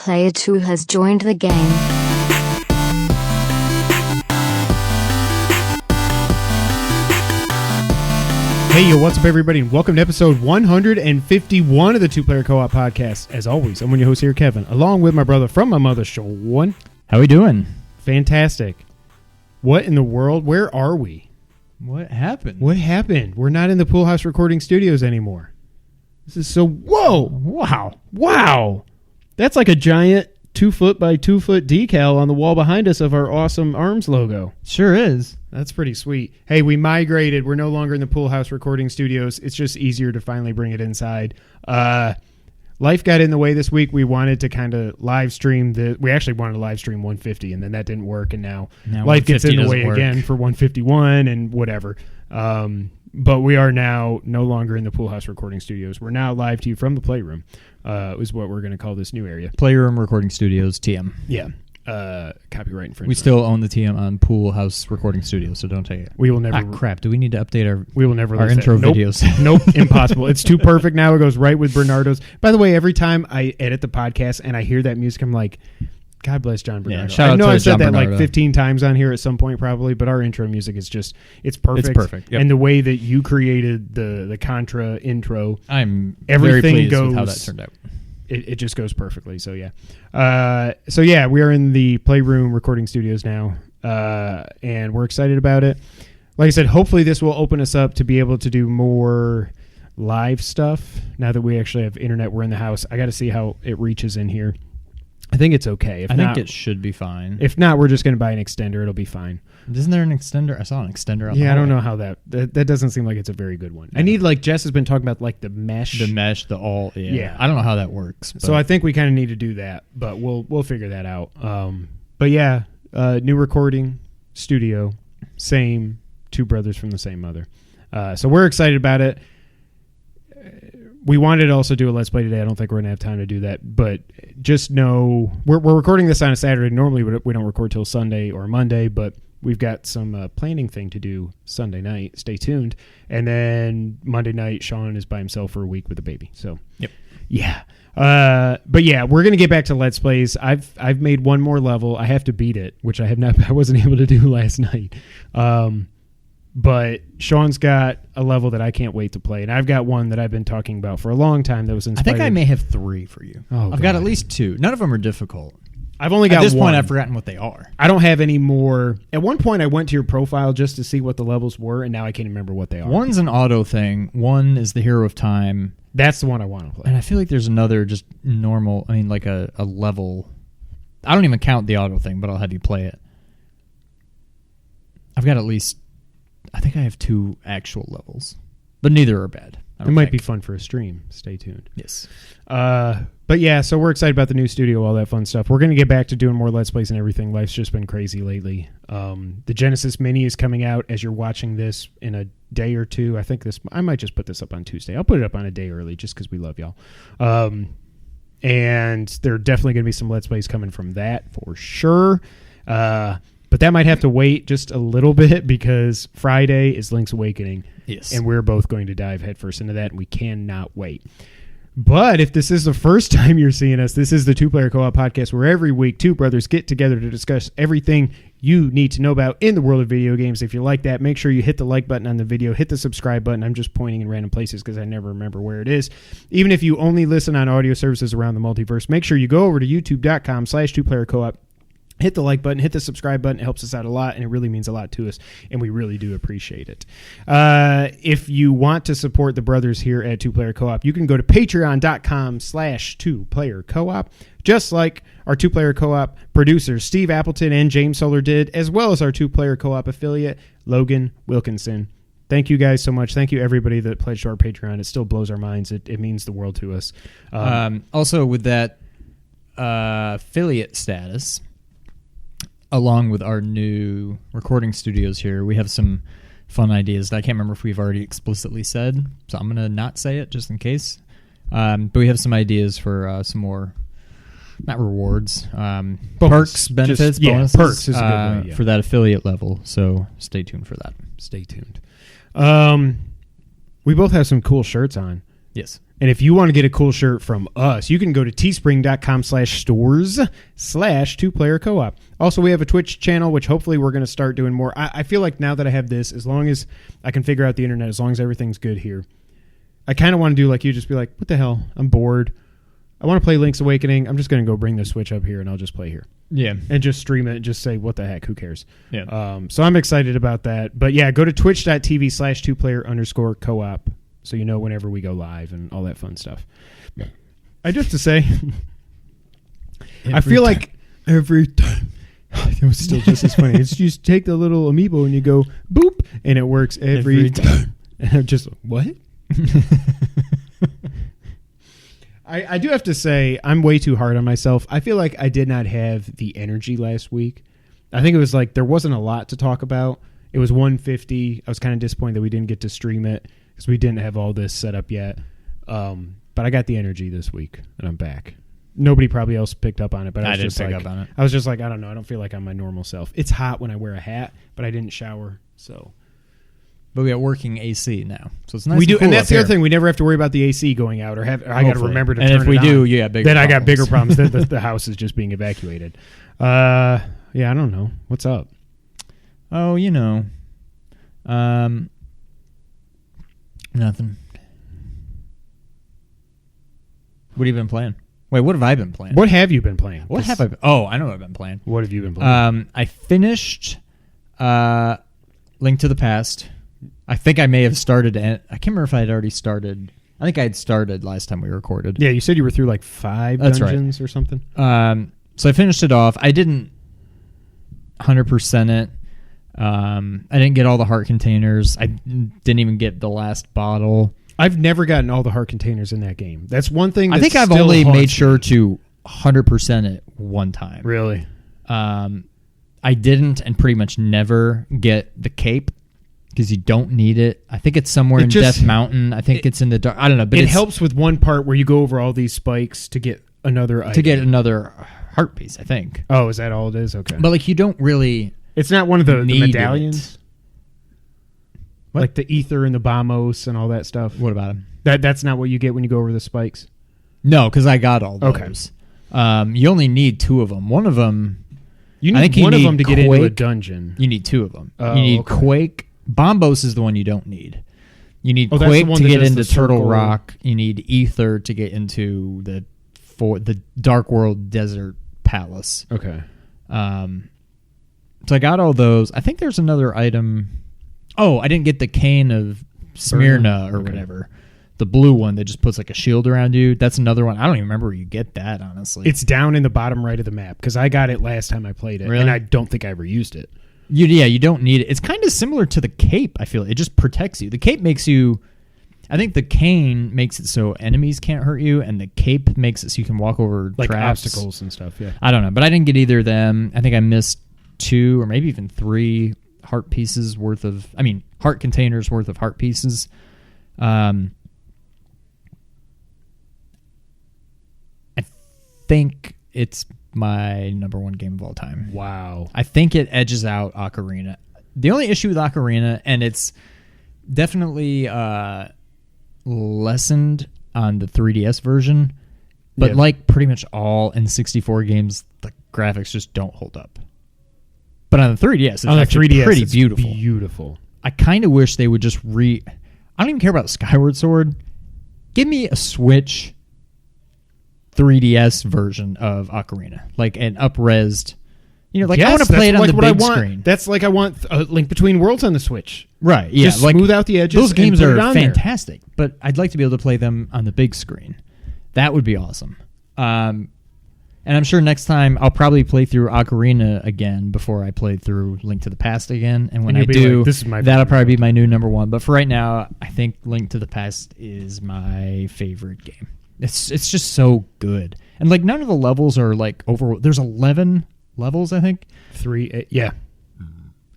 Player 2 has joined the game. Hey, yo, what's up, everybody, and welcome to episode 151 of the Two Player Co-op Podcast. As always, I'm one of your hosts here, Kevin, along with my brother from my mother, Sean. How we doing? Fantastic. What in the world? Where are we? What happened? What happened? We're not in the Pool House recording studios anymore. This is so... Whoa! Wow! That's like a giant 2-foot by 2-foot decal on the wall behind us of our awesome ARMS logo. Sure is. That's pretty sweet. Hey, we migrated. We're no longer in the Pool House recording studios. It's just easier to finally bring it inside. Life got in the way this week. We wanted to kind of live stream we actually wanted to live stream 150, and then that didn't work, and now life gets in the way again for 151 and whatever. But we are now no longer in the Pool House recording studios. We're now live to you from the Playroom, is what we're going to call this new area. Playroom Recording Studios, TM. Yeah. Copyright infringement. We still own the TM on Pool House Recording Studios, so don't take it. We will never... crap. Do we need to update our that. intro videos? Nope, impossible. It's too perfect now. It goes right with Bernardo's. By the way, every time I edit the podcast and I hear that music, I'm like, God bless John Bernardo. Yeah, shout out I know to I've said John that Bernardo. like 15 times on here at some point probably, but our intro music is just, it's perfect. It's perfect. Yep. And the way that you created the Contra intro, I'm everything very pleased goes, with how that turned out. It just goes perfectly. So yeah. We are in the Playroom recording studios now, and we're excited about it. Like I said, hopefully this will open us up to be able to do more live stuff. Now that we actually have internet, we're in the house. I got to see how it reaches in here. I think it's okay. I think it should be fine. If not, we're just going to buy an extender. It'll be fine. Isn't there an extender? I saw an extender out Yeah, the I don't hallway. know how that doesn't seem like it's a very good one. No. I need, like, Jess has been talking about, like, the mesh. Yeah. I don't know how that works. So I think we kind of need to do that, but we'll figure that out. But yeah, new recording studio, same, two brothers from the same mother. So we're excited about it. We wanted to also do a Let's Play today. I don't think we're going to have time to do that, but just know we're recording this on a Saturday. Normally we don't record till Sunday or Monday, but we've got some planning thing to do Sunday night. Stay tuned. And then Monday night, Sean is by himself for a week with a baby. So, yep. Yeah. But yeah, we're going to get back to Let's Plays. I've made one more level. I have to beat it, which I wasn't able to do last night. But Sean's got a level that I can't wait to play, and I've got one that I've been talking about for a long time that was inspired. I think I may have 3 for you. Oh, I've got at least 2. None of them are difficult. I've only got At this one. point, I've forgotten what they are. I don't have any more. At one point, I went to your profile just to see what the levels were, and now I can't remember what they are. One's an auto thing. One is the Hero of Time. That's the one I want to play. And I feel like there's another just normal, like a level. I don't even count the auto thing, but I'll have you play it. I've got at least, I think I have 2 actual levels, but neither are bad. It might be fun for a stream. Stay tuned. Yes. But yeah, so we're excited about the new studio, all that fun stuff. We're going to get back to doing more Let's Plays and everything. Life's just been crazy lately. The Genesis Mini is coming out as you're watching this in a day or two. I might just put this up on Tuesday. I'll put it up on a day early just because we love y'all. And there are definitely going to be some Let's Plays coming from that for sure. But that might have to wait just a little bit because Friday is Link's Awakening. Yes. And we're both going to dive headfirst into that, and we cannot wait. But if this is the first time you're seeing us, this is the Two Player Co-op Podcast where every week two brothers get together to discuss everything you need to know about in the world of video games. If you like that, make sure you hit the like button on the video, hit the subscribe button. I'm just pointing in random places because I never remember where it is. Even if you only listen on audio services around the multiverse, make sure you go over to youtube.com/2playercoop. Hit the like button, hit the subscribe button. It helps us out a lot, and it really means a lot to us, and we really do appreciate it. If you want to support the brothers here at Two Player Co-op, you can go to patreon.com/2playercoop, just like our Two Player Co-op producers, Steve Appleton and James Solar did, as well as our Two Player Co-op affiliate, Logan Wilkinson. Thank you guys so much. Thank you, everybody that pledged to our Patreon. It still blows our minds. It means the world to us. Also, with that affiliate status, along with our new recording studios here, we have some fun ideas that I can't remember if we've already explicitly said, so I'm going to not say it just in case. But we have some ideas for some more, not rewards, perks, benefits, bonuses. Perks is a good way, for that affiliate level, so stay tuned for that. Stay tuned. We both have some cool shirts on. Yes. And if you want to get a cool shirt from us, you can go to teespring.com/stores/2player co-op. Also, we have a Twitch channel, which hopefully we're going to start doing more. I feel like now that I have this, as long as I can figure out the internet, as long as everything's good here, I kind of want to do like you, just be like, what the hell? I'm bored. I want to play Link's Awakening. I'm just going to go bring the Switch up here and I'll just play here. Yeah. And just stream it and just say, what the heck? Who cares? Yeah. So I'm excited about that. But yeah, go to twitch.tv/2player_co-op so you know whenever we go live and all that fun stuff. I do have to say, I feel like every time, it was still just as funny. It's just take the little amiibo and you go boop and it works every time. And I'm just, what? I do have to say, I'm way too hard on myself. I feel like I did not have the energy last week. I think it was like there wasn't a lot to talk about. It was 150. I was kind of disappointed that we didn't get to stream it because we didn't have all this set up yet. But I got the energy this week, and I'm back. Nobody probably else picked up on it, but I was up on it. I was just like, I don't know. I don't feel like I'm my normal self. It's hot when I wear a hat, but I didn't shower, so... But we got working AC now, so it's nice. We do, cool and that's up the here. other thing. We never have to worry about the AC going out, or have. I got to remember to. And turn if we it do, on. you got bigger. Then problems. I got bigger problems. The house is just being evacuated. Yeah, I don't know. What's up? Oh, nothing. What have you been playing? Wait, what have I been playing? What have you been playing? What have I? Oh, I know what I've been playing. What have you been playing? I finished Link to the Past. I think I may have started. I can't remember if I had already started. I think I had started last time we recorded. Yeah, you said you were through like 5 That's dungeons or something. So I finished it off. I didn't 100% it. I didn't get all the heart containers. I didn't even get the last bottle. I've never gotten all the heart containers in that game. That's one thing. I think I've only made sure to 100% it one time. Really? I didn't and pretty much never get the cape because you don't need it. I think it's somewhere in Death Mountain. I think it's in the dark. I don't know. But it helps with one part where you go over all these spikes to get another item. To get another heart piece, I think. Oh, is that all it is? Okay. But like you don't really... It's not one of the need medallions? What? Like the ether and the bombos and all that stuff? What about them? That's not what you get when you go over the spikes? No, because I got all those. You only need 2 of them. One of them... You need one of them to get into a dungeon. You need 2 of them. Oh, you need okay. Quake. Bombos is the one you don't need. You need that's the Quake one to that get does into the Turtle circle. Rock. You need Ether to get into the Dark World Desert Palace. Okay. So I got all those. I think there's another item. Oh, I didn't get the Cane of Smyrna or whatever. The blue one that just puts like a shield around you. That's another one. I don't even remember where you get that, honestly. It's down in the bottom right of the map because I got it last time I played it, Really? and I don't think I ever used it. You don't need it. It's kind of similar to the cape, I feel. It just protects you. The cape makes you... I think the cane makes it so enemies can't hurt you, and the cape makes it so you can walk over Like traps. obstacles and stuff, yeah. I don't know, but I didn't get either of them. I think I missed 2 or maybe even 3 heart pieces worth of... I mean, heart containers worth of heart pieces. I think it's my number 1 game of all time. Wow. I think it edges out Ocarina. The only issue with Ocarina, and it's definitely lessened on the 3DS version, but like pretty much all N64 games, the graphics just don't hold up. But on the 3DS, it's actually pretty beautiful. Beautiful. I kind of wish they would just I don't even care about Skyward Sword. Give me a Switch 3DS version of Ocarina, like an up-resed. I want to play it on the big screen. That's like I want a Link Between Worlds on the Switch. Right, yeah. Just smooth out the edges. Those games and put are it on fantastic, but I'd like to be able to play them on the big screen. That would be awesome. And I'm sure next time I'll probably play through Ocarina again before I play through Link to the Past again. And when I do, like, this is my that'll favorite probably be my new number 1. But for right now, I think Link to the Past is my favorite game. It's just so good. And like none of the levels are like over. There's 11 levels, I think. 3, 8, yeah.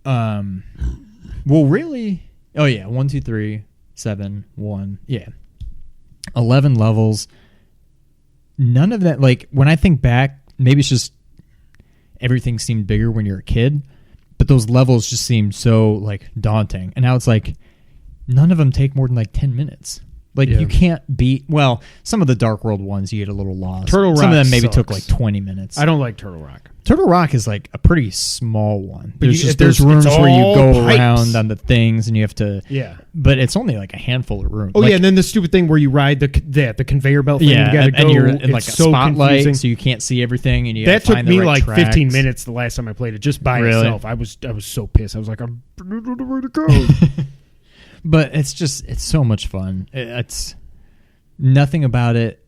Well, really? Oh yeah, 1, 2, 3, 7, 1. Yeah, 11 levels. None of that. Like when I think back, maybe it's just everything seemed bigger when you're a kid, but those levels just seemed so like daunting. And now it's like none of them take more than like 10 minutes. Like, Yeah. you can't beat... Well, some of the Dark World ones, you get a little lost. Turtle Rock Some of them maybe took sucks. like 20 minutes. I don't like Turtle Rock. Turtle Rock is like a pretty small one. But There's rooms it's where you all go pipes. around on the things and you have to... Yeah. But it's only like a handful of rooms. Oh, like, yeah, and then the stupid thing where you ride the conveyor belt thing. yeah, You gotta and go. you're in like a It's so spotlight, confusing. so you can't see everything. And you That gotta took find the me right like tracks. 15 minutes the last time I played it, just by Really? itself. I was so pissed. I was like, I'm where to go. But it's so much fun. It's nothing about it.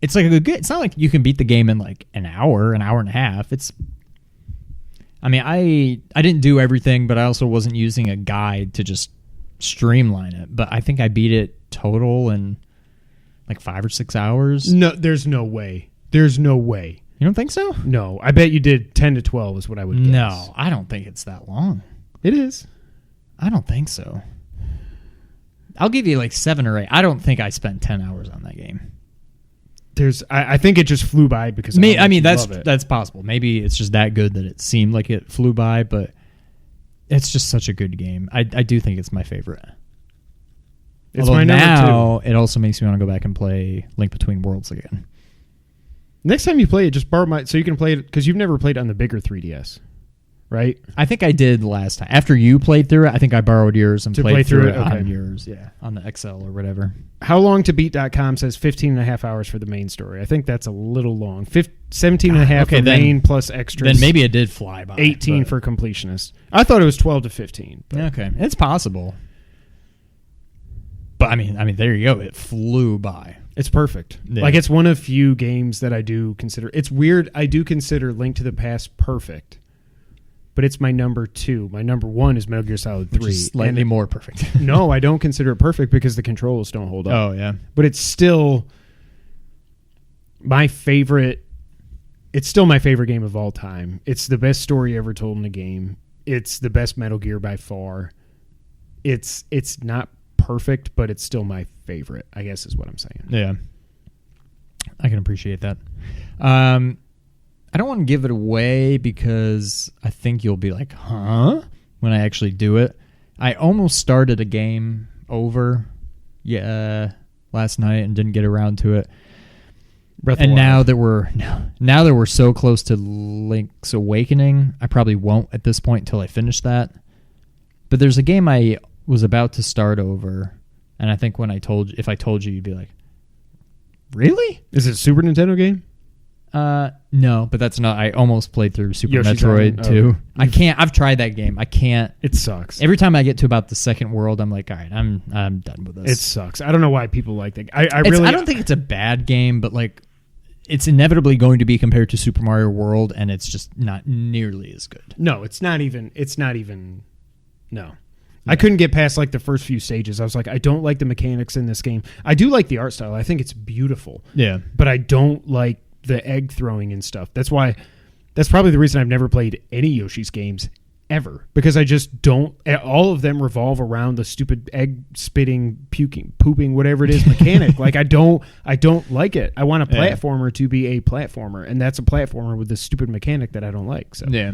It's like a good. It's not like you can beat the game in like an hour and a half. I mean, I didn't do everything, but I also wasn't using a guide to just streamline it. But I think I beat it total in like 5 or 6 hours. No, there's no way. There's no way. You don't think so? No, I bet you did 10 to 12 is what I would guess. No, I don't think it's that long. It is. I don't think so. I'll give you like 7 or 8. I don't think I spent 10 hours on that game. I think it just flew by because I love it. that's possible. Maybe it's just that good that it seemed like it flew by, but it's just such a good game. I do think it's my favorite. It's Although my number now it also makes me want to go back and play Link Between Worlds again. Next time you play it, just borrow so you can play it because you've never played on the bigger 3DS, right? I think I did last time. After you played through it, I think I borrowed yours and To played play through it it? Okay. on yours. Yeah, on the XL or whatever. HowLongToBeat.com says 15 and a half hours for the main story. I think that's a little long. 17 and a half Okay, for then- main plus extras. Then maybe it did fly by. 18 but- for completionists. I thought it was 12 to 15. But Okay, it's possible. But I mean, there you go. It flew by. it's perfect. Yeah. Like, it's one of few games that I do consider. It's weird. I do consider Link to the Past perfect, but it's my number 2. My number 1 is Metal Gear Solid 3. Which is slightly And more perfect. no, I don't consider it perfect because the controls don't hold up. Oh yeah. But it's still my favorite. It's still my favorite game of all time. It's the best story ever told in a game. It's the best Metal Gear by far. It's not perfect, but it's still my favorite, I guess is what I'm saying. Yeah. I can appreciate that. I don't want to give it away because I think you'll be like, huh? When I actually do it. I almost started a game over last night and didn't get around to it. Breath of And the now Wild. that we're so close to Link's Awakening, I probably won't at this point until I finish that. But there's a game I was about to start over, and I think if I told you, you'd be like, really? Is it a Super Nintendo game? No, but that's not. I almost played through Super Yoshi's Metroid Island? too. Okay. I can't. I've tried that game. I can't. It sucks. Every time I get to about the second world, I'm like, all right, I'm done with this. It sucks. I don't know why people like that. I don't think it's a bad game, but like, it's inevitably going to be compared to Super Mario World, and it's just not nearly as good. No, it's not even. No. I couldn't get past like the first few stages. I was like, I don't like the mechanics in this game. I do like the art style. I think it's beautiful. Yeah. But I don't like the egg throwing and stuff. That's probably the reason I've never played any Yoshi's games ever, because I just don't. All of them revolve around the stupid egg spitting, puking, pooping, whatever it is mechanic. Like I don't like it. I want a platformer to be a platformer, and that's a platformer with this stupid mechanic that I don't like. So Yeah.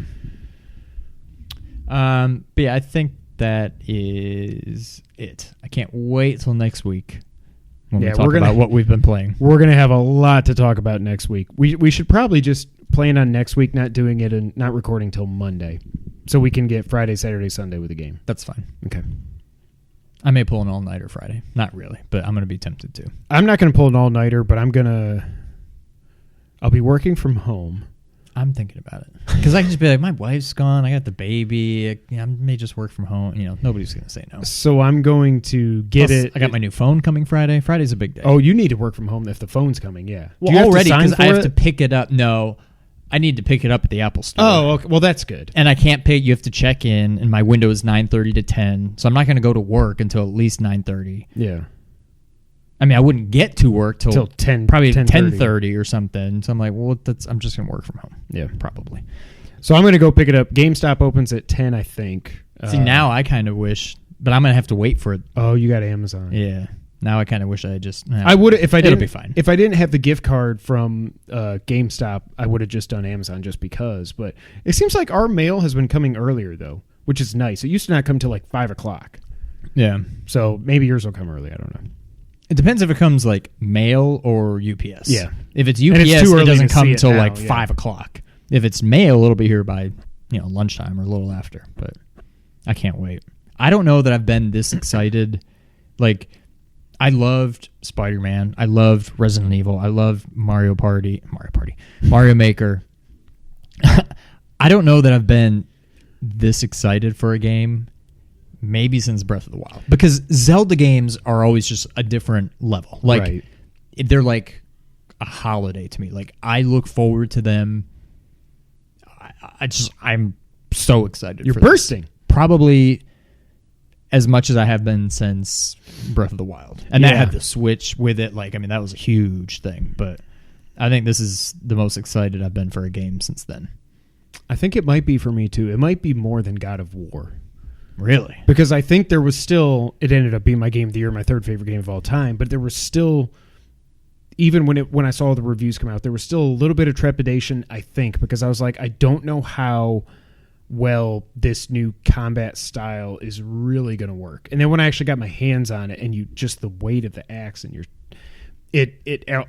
But yeah, I think that is it. I can't wait till next week when we talk about what we've been playing. We're gonna have a lot to talk about next week. We should probably just plan on next week not doing it and not recording till Monday, so we can get Friday, Saturday, Sunday with the game. That's fine. Okay. I may pull an all-nighter Friday. Not really, but I'm going to be tempted to. I'm not gonna pull an all-nighter, but I'll be working from home. I'm thinking about it. Because I can just be like, my wife's gone. I got the baby. I may just work from home. Nobody's going to say no. So I'm going to get Plus, it. I got my new phone coming Friday. Friday's a big day. Oh, you need to work from home if the phone's coming. Yeah. well, Do you have to already sign because I for have to it? pick it up. No, I need to pick it up at the Apple Store. Oh, okay. Well, that's good. And I can't pay. You have to check in, and my window is 9:30 to 10. So I'm not going to go to work until at least 9:30. Yeah. I mean, I wouldn't get to work till 10, probably 10:30. 10:30 or something. So I'm like, well, I'm just going to work from home. Yeah. Probably. So I'm going to go pick it up. GameStop opens at 10, I think. See, now I kind of wish, but I'm going to have to wait for it. Oh, you got Amazon. Yeah. Now I kind of wish I just. I would if I didn't. It'll be fine. If I didn't have the gift card from GameStop, I would have just done Amazon just because. But it seems like our mail has been coming earlier though, which is nice. It used to not come till like 5 o'clock. Yeah. So maybe yours will come early. I don't know. It depends if it comes like mail or UPS. Yeah. If it's And UPS, it's too it early doesn't to come see it until now, like yeah. 5 o'clock. If it's mail, it'll be here by lunchtime or a little after. But I can't wait. I don't know that I've been this excited. Like, I loved Spider-Man. I loved Resident Evil. I loved Mario Maker. I don't know that I've been this excited for a game maybe since Breath of the Wild. Because Zelda games are always just a different level. Like, Right. they're like a holiday to me. Like, I look forward to them. I'm so excited. You're for this. bursting. Probably as much as I have been since Breath of the Wild. And that Yeah. had the Switch with it. Like, I mean, that was a huge thing. But I think this is the most excited I've been for a game since then. I think it might be for me too. It might be more than God of War. Really? Because I think there was still, it ended up being my game of the year, my third favorite game of all time, but there was still, even when I saw the reviews come out, there was still a little bit of trepidation, I think, because I was like, I don't know how well this new combat style is really going to work. And then when I actually got my hands on it and just the weight of the axe and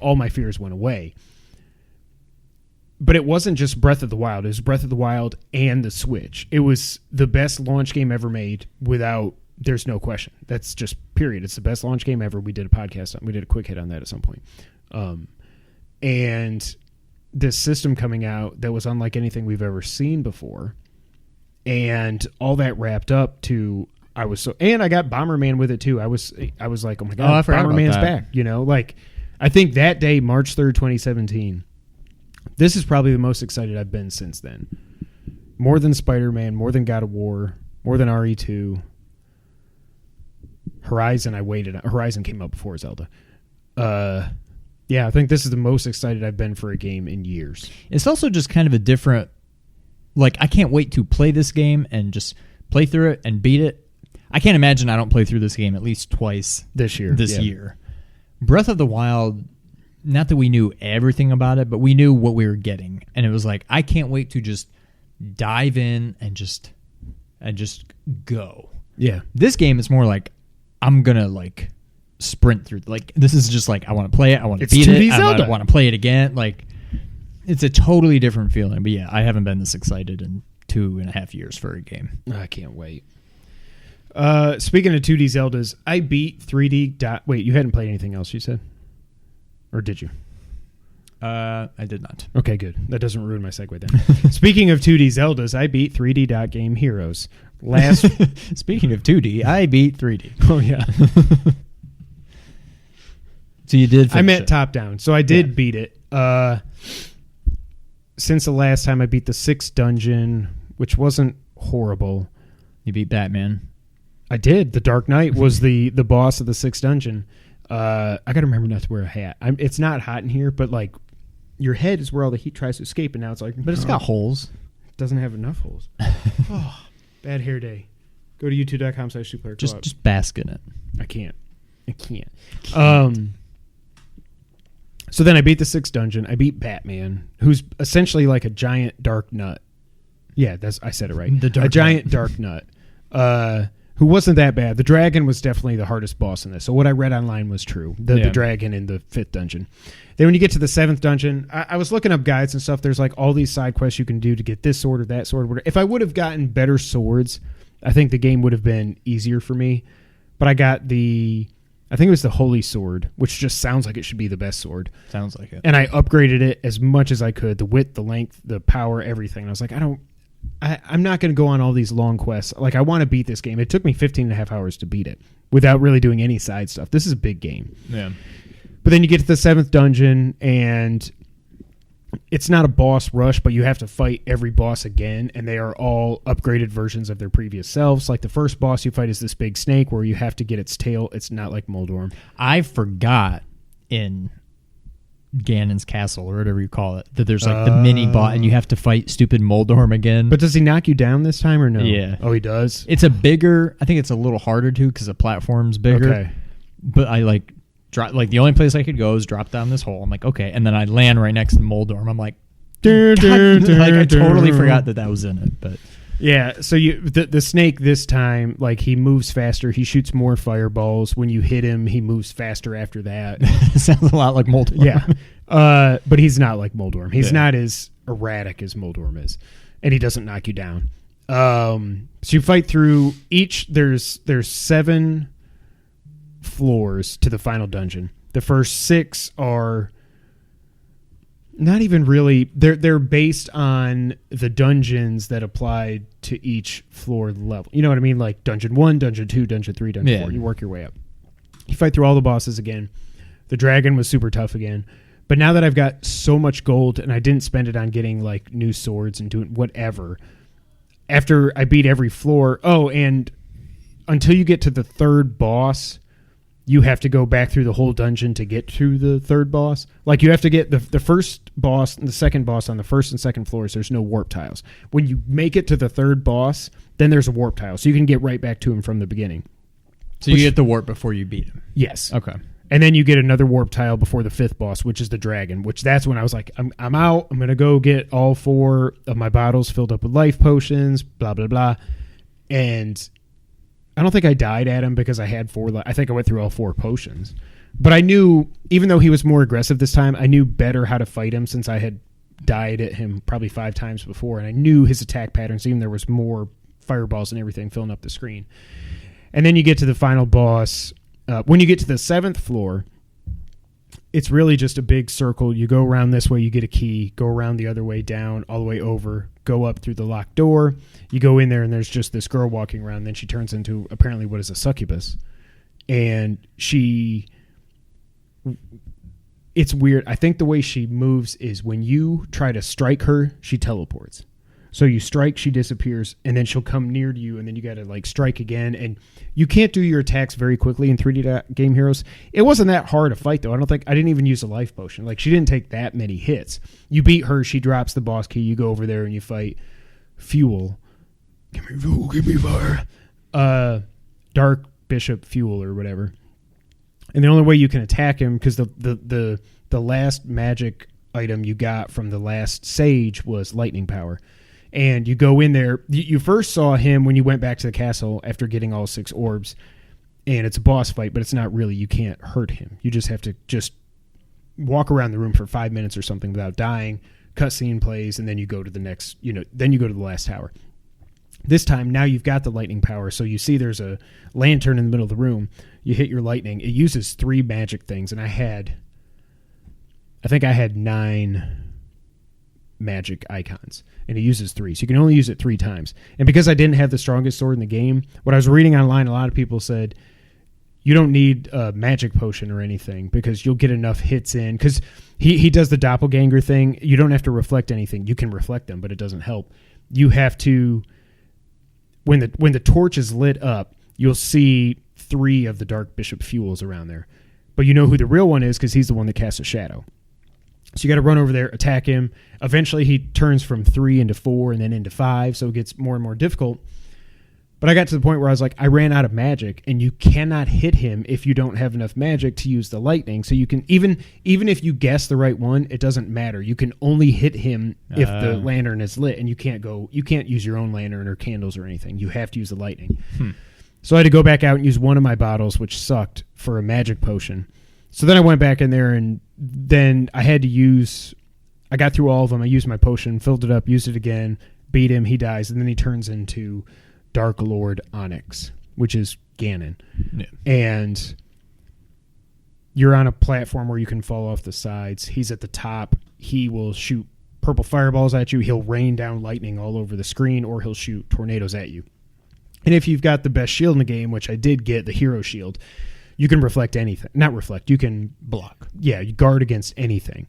all my fears went away. But it wasn't just Breath of the Wild. It was Breath of the Wild and the Switch. It was the best launch game ever made there's no question. That's just period. It's the best launch game ever. We did a podcast on. We did a quick hit on that at some point. And this system coming out that was unlike anything we've ever seen before. And all that wrapped up to I got Bomberman with it too. I was like, oh my God, I forgot about Bomberman's that. back. Like I think that day, March 3rd, 2017, this is probably the most excited I've been since then. More than Spider-Man, more than God of War, more than RE2. Horizon, Horizon came out before Zelda. Yeah, I think this is the most excited I've been for a game in years. It's also just kind of a different... Like, I can't wait to play this game and just play through it and beat it. I can't imagine I don't play through this game at least twice this year. Breath of the Wild, not that we knew everything about it, but we knew what we were getting. And it was like, I can't wait to just dive in and just go. Yeah. This game is more like, I'm going to, like, sprint through. Like, this is just like, I want to play it. I want to beat 2D it. Zelda. I want to play it again. Like... It's a totally different feeling. But yeah, I haven't been this excited in 2.5 years for a game. I can't wait. Speaking of 2D Zeldas, I beat 3D... Wait, you hadn't played anything else, you said? Or did you? I did not. Okay, good. That doesn't ruin my segue then. Speaking of 2D Zeldas, I beat 3D Dot Game Heroes. Speaking of 2D, I beat 3D. Oh, yeah. So you did finish I meant it. top down. So I did beat it. Since the last time I beat the 6th dungeon, which wasn't horrible. You beat Batman. I did. The Dark Knight was the boss of the 6th dungeon. I got to remember not to wear a hat. It's not hot in here, but like your head is where all the heat tries to escape, and now it's like... But it's got holes. It doesn't have enough holes. Oh, bad hair day. Go to youtube.com/2player. Just bask in it. I can't. So then I beat the 6th dungeon. I beat Batman, who's essentially like a giant dark nut. Yeah, I said it right. Giant dark nut. Who wasn't that bad. The dragon was definitely the hardest boss in this. So what I read online was true. The dragon in the 5th dungeon. Then when you get to the 7th dungeon, I was looking up guides and stuff. There's like all these side quests you can do to get this sword or that sword. If I would have gotten better swords, I think the game would have been easier for me. But I got I think it was the Holy Sword, which just sounds like it should be the best sword. Sounds like it. And I upgraded it as much as I could. The width, the length, the power, everything. And I was like, I'm not going to go on all these long quests. Like, I want to beat this game. It took me 15 and a half hours to beat it without really doing any side stuff. This is a big game. Yeah. But then you get to the 7th dungeon, and it's not a boss rush, but you have to fight every boss again, and they are all upgraded versions of their previous selves. Like, the first boss you fight is this big snake where you have to get its tail. It's not like Moldorm. I forgot in Ganon's castle, or whatever you call it, that there's like the mini boss, and you have to fight stupid Moldorm again. But does he knock you down this time or no? Yeah. Oh, he does? It's I think it's a little harder too because the platform's bigger. Okay. But I the only place I could go is drop down this hole. I'm like, okay, and then I land right next to Moldorm. I'm like, God, I totally forgot that was in it. But Yeah, so the snake this time, like, he moves faster. He shoots more fireballs. When you hit him, he moves faster after that. Sounds a lot like Moldorm. Yeah, but he's not like Moldorm. He's not as erratic as Moldorm is, and he doesn't knock you down. So you fight through each. There's 7 floors to the final dungeon. The first 6 are not even really. They're based on the dungeons that apply to each floor level. You know what I mean? Like dungeon 1, dungeon 2, dungeon 3, dungeon 4. You work your way up. You fight through all the bosses again. The dragon was super tough again. But now that I've got so much gold and I didn't spend it on getting like new swords and doing whatever, after I beat every floor, and until you get to the 3rd boss, you have to go back through the whole dungeon to get to the 3rd boss. Like, you have to get the first boss and the second boss on the 1st and 2nd floors. There's no warp tiles. When you make it to the 3rd boss, then there's a warp tile. So you can get right back to him from the beginning. So you get the warp before you beat him? Yes. Okay. And then you get another warp tile before the 5th boss, which is the dragon, which that's when I was like, I'm out. I'm going to go get all 4 of my bottles filled up with life potions, blah, blah, blah. And I don't think I died at him because I had 4. I think I went through all 4 potions. But I knew, even though he was more aggressive this time, I knew better how to fight him since I had died at him probably 5 times before. And I knew his attack patterns, even there was more fireballs and everything filling up the screen. And then you get to the final boss. When you get to the 7th floor, it's really just a big circle. You go around this way, you get a key, go around the other way down, all the way over, go up through the locked door. You go in there, and there's just this girl walking around. And then she turns into apparently what is a succubus. And it's weird. I think the way she moves is when you try to strike her, she teleports. So you strike, she disappears, and then she'll come near to you, and then you got to like strike again. And you can't do your attacks very quickly in 3D Game Heroes. It wasn't that hard to fight, though. I didn't even use a life potion. Like, she didn't take that many hits. You beat her, she drops the boss key, you go over there and you fight Fuel. Give me fuel, give me fire. Dark Bishop Fuel or whatever. And the only way you can attack him, because the last magic item you got from the last sage was lightning power. And you go in there. You first saw him when you went back to the castle after getting all 6 orbs. And it's a boss fight, but it's not really. You can't hurt him. You just have to just walk around the room for 5 minutes or something without dying. Cutscene plays, and then you go to the next, then you go to the last tower. This time, now you've got the lightning power. So you see there's a lantern in the middle of the room. You hit your lightning. It uses 3 magic things. And I think I had 9 magic icons, and it uses 3, so you can only use it 3 times. And because I didn't have the strongest sword in the game, what I was reading online, a lot of people said you don't need a magic potion or anything because you'll get enough hits in, because he does the doppelganger thing. You don't have to reflect anything. You can reflect them, but it doesn't help. You have to, when the torch is lit up, you'll see 3 of the Dark Bishop Fuels around there, but you know who the real one is because he's the one that casts a shadow. So you got to run over there, attack him. Eventually, he turns from 3 into 4 and then into 5, so it gets more and more difficult. But I got to the point where I was like, I ran out of magic, and you cannot hit him if you don't have enough magic to use the lightning. So you can even if you guess the right one, it doesn't matter. You can only hit him if the lantern is lit, and you can't use your own lantern or candles or anything. You have to use the lightning. So I had to go back out and use one of my bottles, which sucked, for a magic potion. So then I went back in there, and then I got through all of them. I used my potion, filled it up, used it again, beat him, he dies, and then he turns into Dark Lord Onyx, which is Ganon. Yeah. And you're on a platform where you can fall off the sides. He's at the top. He will shoot purple fireballs at you. He'll rain down lightning all over the screen, or he'll shoot tornadoes at you. And if you've got the best shield in the game, which I did get, the hero shield, you can reflect anything. Not reflect. You can block. Yeah, you guard against anything.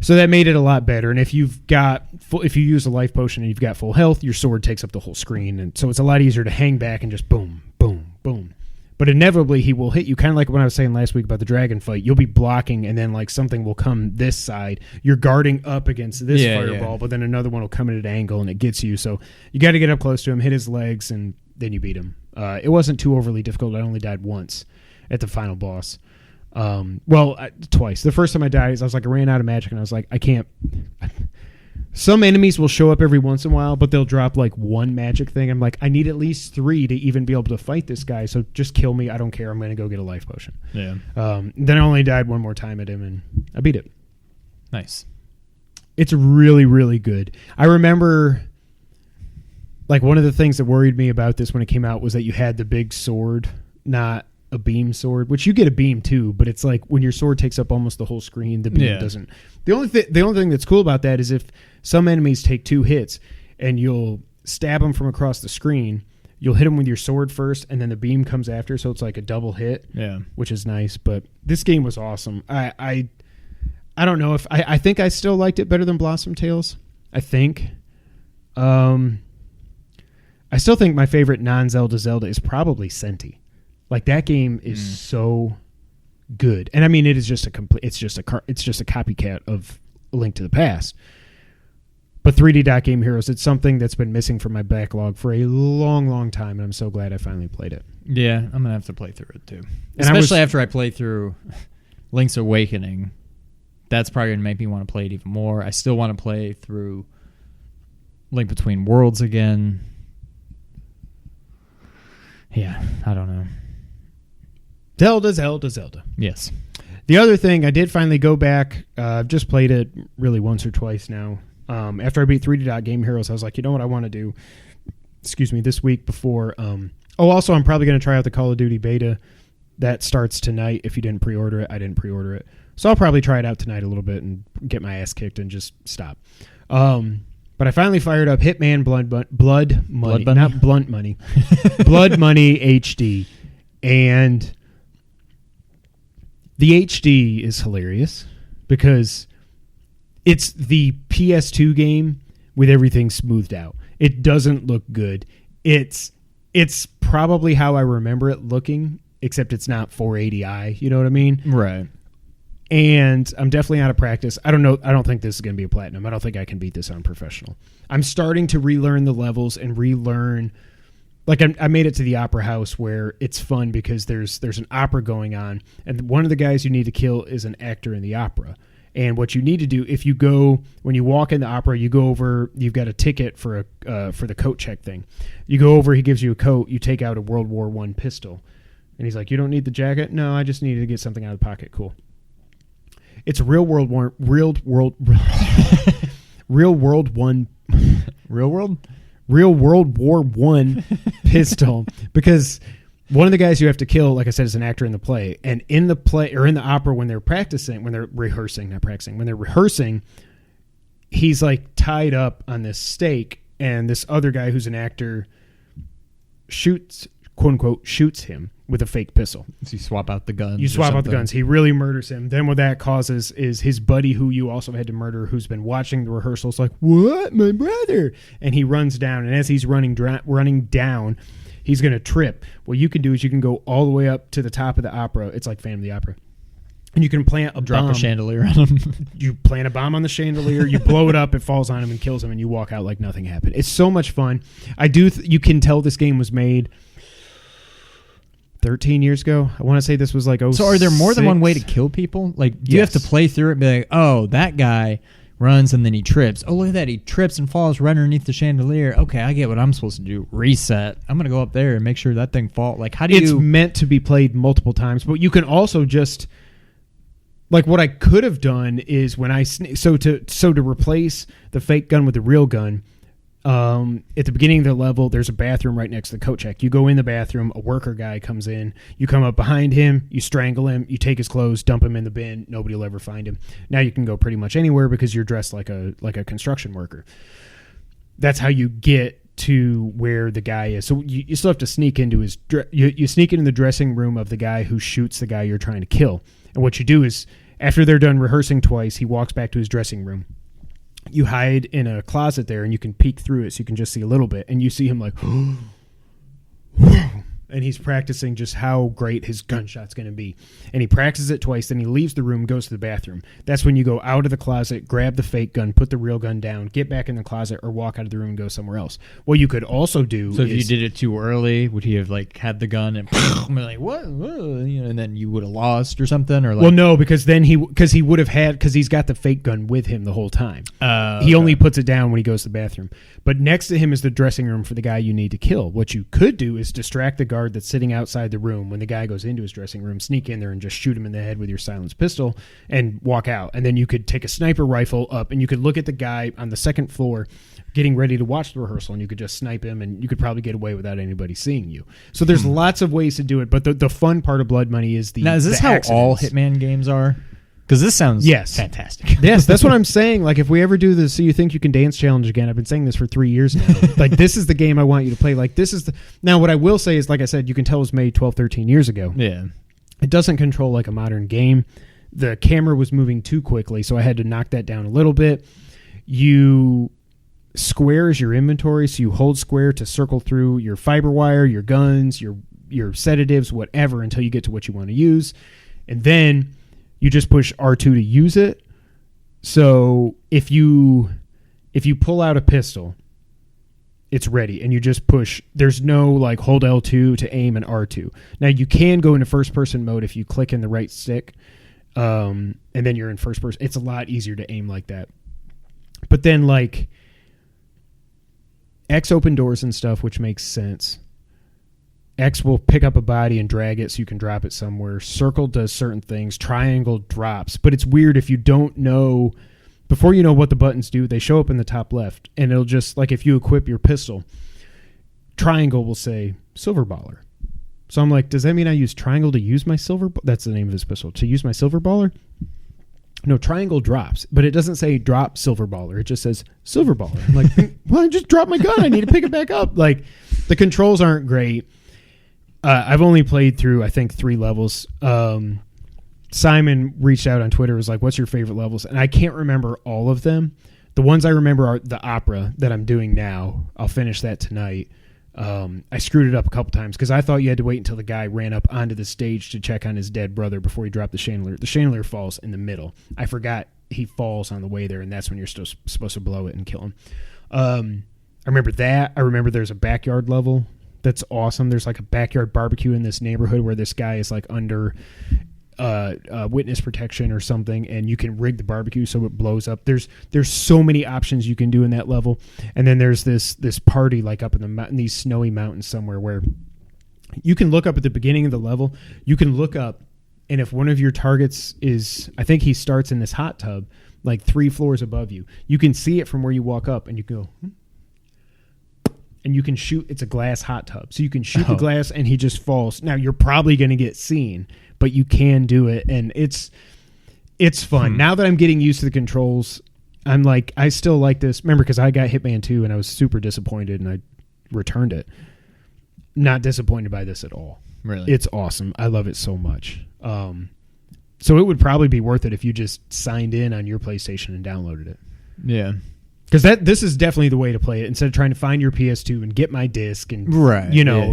So that made it a lot better. And if you use a life potion and you've got full health, your sword takes up the whole screen. And so it's a lot easier to hang back and just boom, boom, boom. But inevitably he will hit you, kind of like when I was saying last week about the dragon fight. You'll be blocking, and then like something will come this side. You're guarding up against this fireball, but then another one will come at an angle and it gets you. So you got to get up close to him, hit his legs, and then you beat him. It wasn't too overly difficult. I only died once at the final boss. Twice. The first time I died, I was like, I ran out of magic, and I was like, I can't. Some enemies will show up every once in a while, but they'll drop like one magic thing. I'm like, I need at least 3 to even be able to fight this guy. So just kill me. I don't care. I'm going to go get a life potion. Yeah. Then I only died one more time at him, and I beat it. Nice. It's really, really good. I remember, like, one of the things that worried me about this when it came out was that you had the big sword, not a beam sword, which you get a beam too, but it's like when your sword takes up almost the whole screen, the beam doesn't. The only thing that's cool about that is if some enemies take 2 hits and you'll stab them from across the screen, you'll hit them with your sword first, and then the beam comes after, so it's like a double hit, which is nice. But this game was awesome. I don't know if I think I still liked it better than Blossom Tales. I think. I still think my favorite non-Zelda Zelda is probably Senti. Like, that game is so good, and I mean, it is just it's just a copycat of A Link to the Past. But 3D Dot Game Heroes, it's something that's been missing from my backlog for a long, long time, and I'm so glad I finally played it. Yeah, I'm gonna have to play through it too, especially after I play through Link's Awakening. That's probably gonna make me want to play it even more. I still want to play through Link Between Worlds again. Yeah, I don't know. Zelda. Yes. The other thing, I did finally go back. I've just played it really once or twice now. After I beat 3D Dot Game Heroes, I was like, you know what I want to do? Excuse me, this week before. Also, I'm probably going to try out the Call of Duty beta. That starts tonight. If you didn't pre-order it, I didn't pre-order it. So I'll probably try it out tonight a little bit and get my ass kicked and just stop. But I finally fired up Hitman Blood Money. Not Blunt Money. Blood Money HD. And the HD is hilarious because it's the PS2 game with everything smoothed out. It doesn't look good. It's probably how I remember it looking, except it's not 480i. You know what I mean? Right. And I'm definitely out of practice. I don't know. I don't think this is going to be a platinum. I don't think I can beat this on professional. I'm starting to relearn the levels and relearn. Like, I made it to the opera house where it's fun because there's an opera going on, and one of the guys you need to kill is an actor in the opera. And what you need to do, when you walk in the opera, you go over, you've got a ticket for the coat check thing. You go over, he gives you a coat, you take out a World War I pistol. And he's like, you don't need the jacket? No, I just needed to get something out of the pocket. Cool. It's a real world War I pistol, because one of the guys you have to kill, like I said, is an actor in the play. And in the play, or in the opera, when they're rehearsing, he's like tied up on this stake, and this other guy who's an actor shoots, quote unquote, shoots him with a fake pistol. So you swap out the guns. You swap out the guns. He really murders him. Then what that causes is his buddy, who you also had to murder, who's been watching the rehearsals, like, what? My brother. And he runs down. And as he's running down, he's going to trip. What you can do is you can go all the way up to the top of the opera. It's like Phantom of the Opera. And you can plant a Drop bomb. a chandelier on him. You plant a bomb on the chandelier, you blow it up, it falls on him and kills him, and you walk out like nothing happened. It's so much fun. You can tell this game was made 13 years ago. I want to say this was like 06. So are there more than one way to kill people? Like, do you have to play through it and be like, oh, that guy runs and then he trips. Oh, look at that. He trips and falls right underneath the chandelier. Okay, I get what I'm supposed to do. Reset. I'm going to go up there and make sure that thing falls. Like, how do It's meant to be played multiple times, but you can also just... Like, what I could have done is to replace the fake gun with the real gun, at the beginning of the level, there's a bathroom right next to the coat check. You go in the bathroom, a worker guy comes in, you come up behind him, you strangle him, you take his clothes, dump him in the bin, nobody will ever find him. Now you can go pretty much anywhere because you're dressed like a construction worker. That's how you get to where the guy is. So you still have to sneak into you sneak into the dressing room of the guy who shoots the guy you're trying to kill. And what you do is, after they're done rehearsing twice, he walks back to his dressing room. You hide in a closet there, and you can peek through it, so you can just see a little bit. And you see him like, and he's practicing just how great his gunshot's going to be. And he practices it twice, then he leaves the room, goes to the bathroom. That's when you go out of the closet, grab the fake gun, put the real gun down, get back in the closet, or walk out of the room and go somewhere else. What you could also do So if you did it too early, would he have like had the gun and be like, what? You know, and then you would have lost or something? Or like, well, no, because then he would have had, because he's got the fake gun with him the whole time. Okay. He only puts it down when he goes to the bathroom. But next to him is the dressing room for the guy you need to kill. What you could do is distract the guard that's sitting outside the room when the guy goes into his dressing room, sneak in there and just shoot him in the head with your silenced pistol and walk out. And then you could take a sniper rifle up and you could look at the guy on the second floor getting ready to watch the rehearsal, and you could just snipe him, and you could probably get away without anybody seeing you. So there's lots of ways to do it, but the fun part of Blood Money is now, is this how accidents. all Hitman games are? Because this sounds fantastic. Yes, that's what I'm saying. Like, if we ever do this So You Think You Can Dance challenge again, I've been saying this for 3 years now. Like, this is the game I want you to play. Like, this is the... Now, what I will say is, like I said, you can tell it was made 12, 13 years ago. Yeah. It doesn't control like a modern game. The camera was moving too quickly, so I had to knock that down a little bit. Square is your inventory, so you hold square to circle through your fiber wire, your guns, your sedatives, whatever, until you get to what you want to use. And then you just push R2 to use it. So if you pull out a pistol, it's ready, and you just push. There's no like hold L2 to aim and R2. Now you can go into first person mode if you click in the right stick, and then you're in first person. It's a lot easier to aim like that. But then like X open doors and stuff, which makes sense. X will pick up a body and drag it so you can drop it somewhere. Circle does certain things. Triangle drops. But it's weird if you don't know, before you know what the buttons do, they show up in the top left. And it'll just, like if you equip your pistol, triangle will say silver baller. So I'm like, does that mean I use triangle to use my silver? That's the name of his pistol. To use my silver baller? No, triangle drops, but it doesn't say drop silver baller. It just says silver baller. I'm like, well, I just dropped my gun. I need to pick it back up. Like, the controls aren't great. I've only played through, I think, 3 levels. Simon reached out on Twitter, was like, what's your favorite levels? And I can't remember all of them. The ones I remember are the opera that I'm doing now. I'll finish that tonight. I screwed it up a couple times because I thought you had to wait until the guy ran up onto the stage to check on his dead brother before he dropped the chandelier. The chandelier falls in the middle. I forgot he falls on the way there, and that's when you're still supposed to blow it and kill him. I remember that. I remember there's a backyard level that's awesome. There's like a backyard barbecue in this neighborhood where this guy is like under witness protection or something, and you can rig the barbecue so it blows up. There's so many options you can do in that level. And then there's this party like up in the mountain, these snowy mountains somewhere, where you can look up at the beginning of the level. You can look up, and if one of your targets is, I think he starts in this hot tub like 3 floors above you, you can see it from where you walk up, and you go, and you can shoot. It's a glass hot tub, so you can shoot the glass, and he just falls. Now you're probably going to get seen, but you can do it, and it's fun. Now that I'm getting used to the controls, I'm like, I still like this. Remember, because I got Hitman 2, and I was super disappointed, and I returned it. Not disappointed by this at all. Really? It's awesome. I love it so much. So it would probably be worth it if you just signed in on your PlayStation and downloaded it. Yeah. Because this is definitely the way to play it, instead of trying to find your PS2 and get my disc and,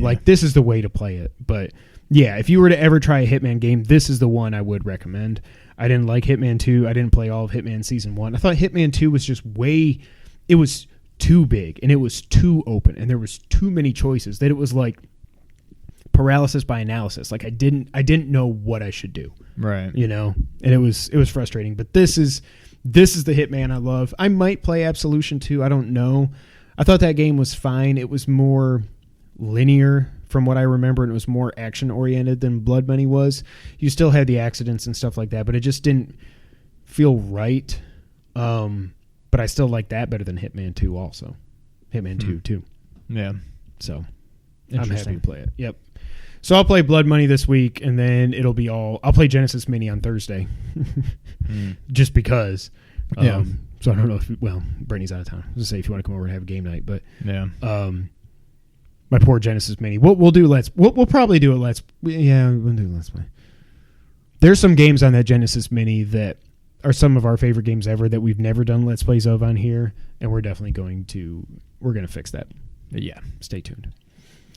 like, this is the way to play it. But yeah, if you were to ever try a Hitman game, this is the one I would recommend. I didn't like Hitman 2. I didn't play all of Hitman Season 1. I thought Hitman 2 was just it was too big, and it was too open, and there was too many choices that it was like paralysis by analysis. Like I didn't know what I should do. Right. And it was frustrating. But this is the Hitman I love. I might play Absolution 2. I don't know. I thought that game was fine. It was more linear from what I remember, and it was more action-oriented than Blood Money was. You still had the accidents and stuff like that, but it just didn't feel right. But I still like that better than Hitman 2 also. Hitman 2, too. Yeah. So I'm happy to play it. Yep. So I'll play Blood Money this week, and then I'll play Genesis Mini on Thursday. Just because. Yeah. So I don't know Brittany's out of town. I was going to say if you want to come over and have a game night, but yeah. My poor Genesis Mini. We'll do we'll probably do we'll do Let's Play. There's some games on that Genesis Mini that are some of our favorite games ever that we've never done Let's Plays of on here, and we're definitely going to fix that. Yeah. Stay tuned.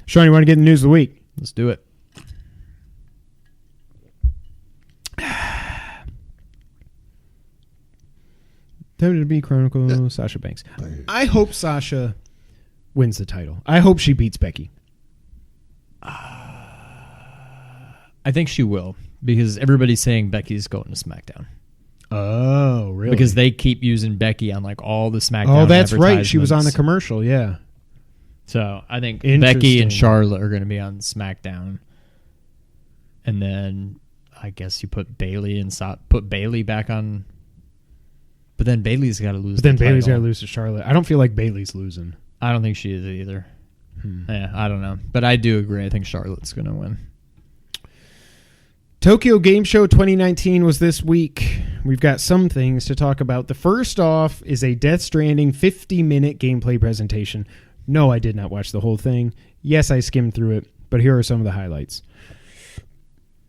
Sean, you want to get in the news of the week? Let's do it. WWE Chronicles, Sasha Banks. I hope Sasha wins the title. I hope she beats Becky. I think she will, because everybody's saying Becky's going to SmackDown. Oh, really? Because they keep using Becky on like all the SmackDown. Oh, that's right. She was on the commercial. Yeah. So I think Becky and Charlotte are going to be on SmackDown, and then I guess you put Bayley and put Bayley back on. But then Bayley's got to lose. But then Bayley's got to lose to Charlotte. I don't feel like Bayley's losing. I don't think she is either. Yeah, I don't know, but I do agree. I think Charlotte's going to win. Tokyo Game Show 2019 was this week. We've got some things to talk about. The first off is a Death Stranding 50-minute gameplay presentation. No, I did not watch the whole thing. Yes, I skimmed through it, but here are some of the highlights.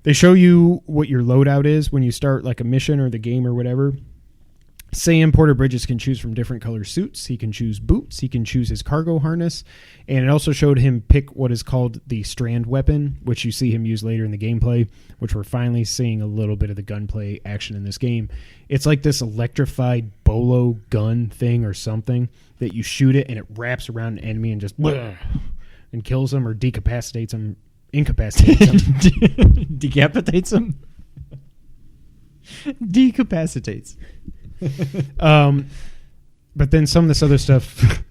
They show you what your loadout is when you start like a mission or the game or whatever. Sam Porter Bridges can choose from different color suits. He can choose boots. He can choose his cargo harness. And it also showed him pick what is called the Strand weapon, which you see him use later in the gameplay, which we're finally seeing a little bit of the gunplay action in this game. It's like this electrified bolo gun thing or something that you shoot it and it wraps around an enemy and just and kills him or decapacitates him, incapacitates him. Decapitates him? Decapacitates. But then some of this other stuff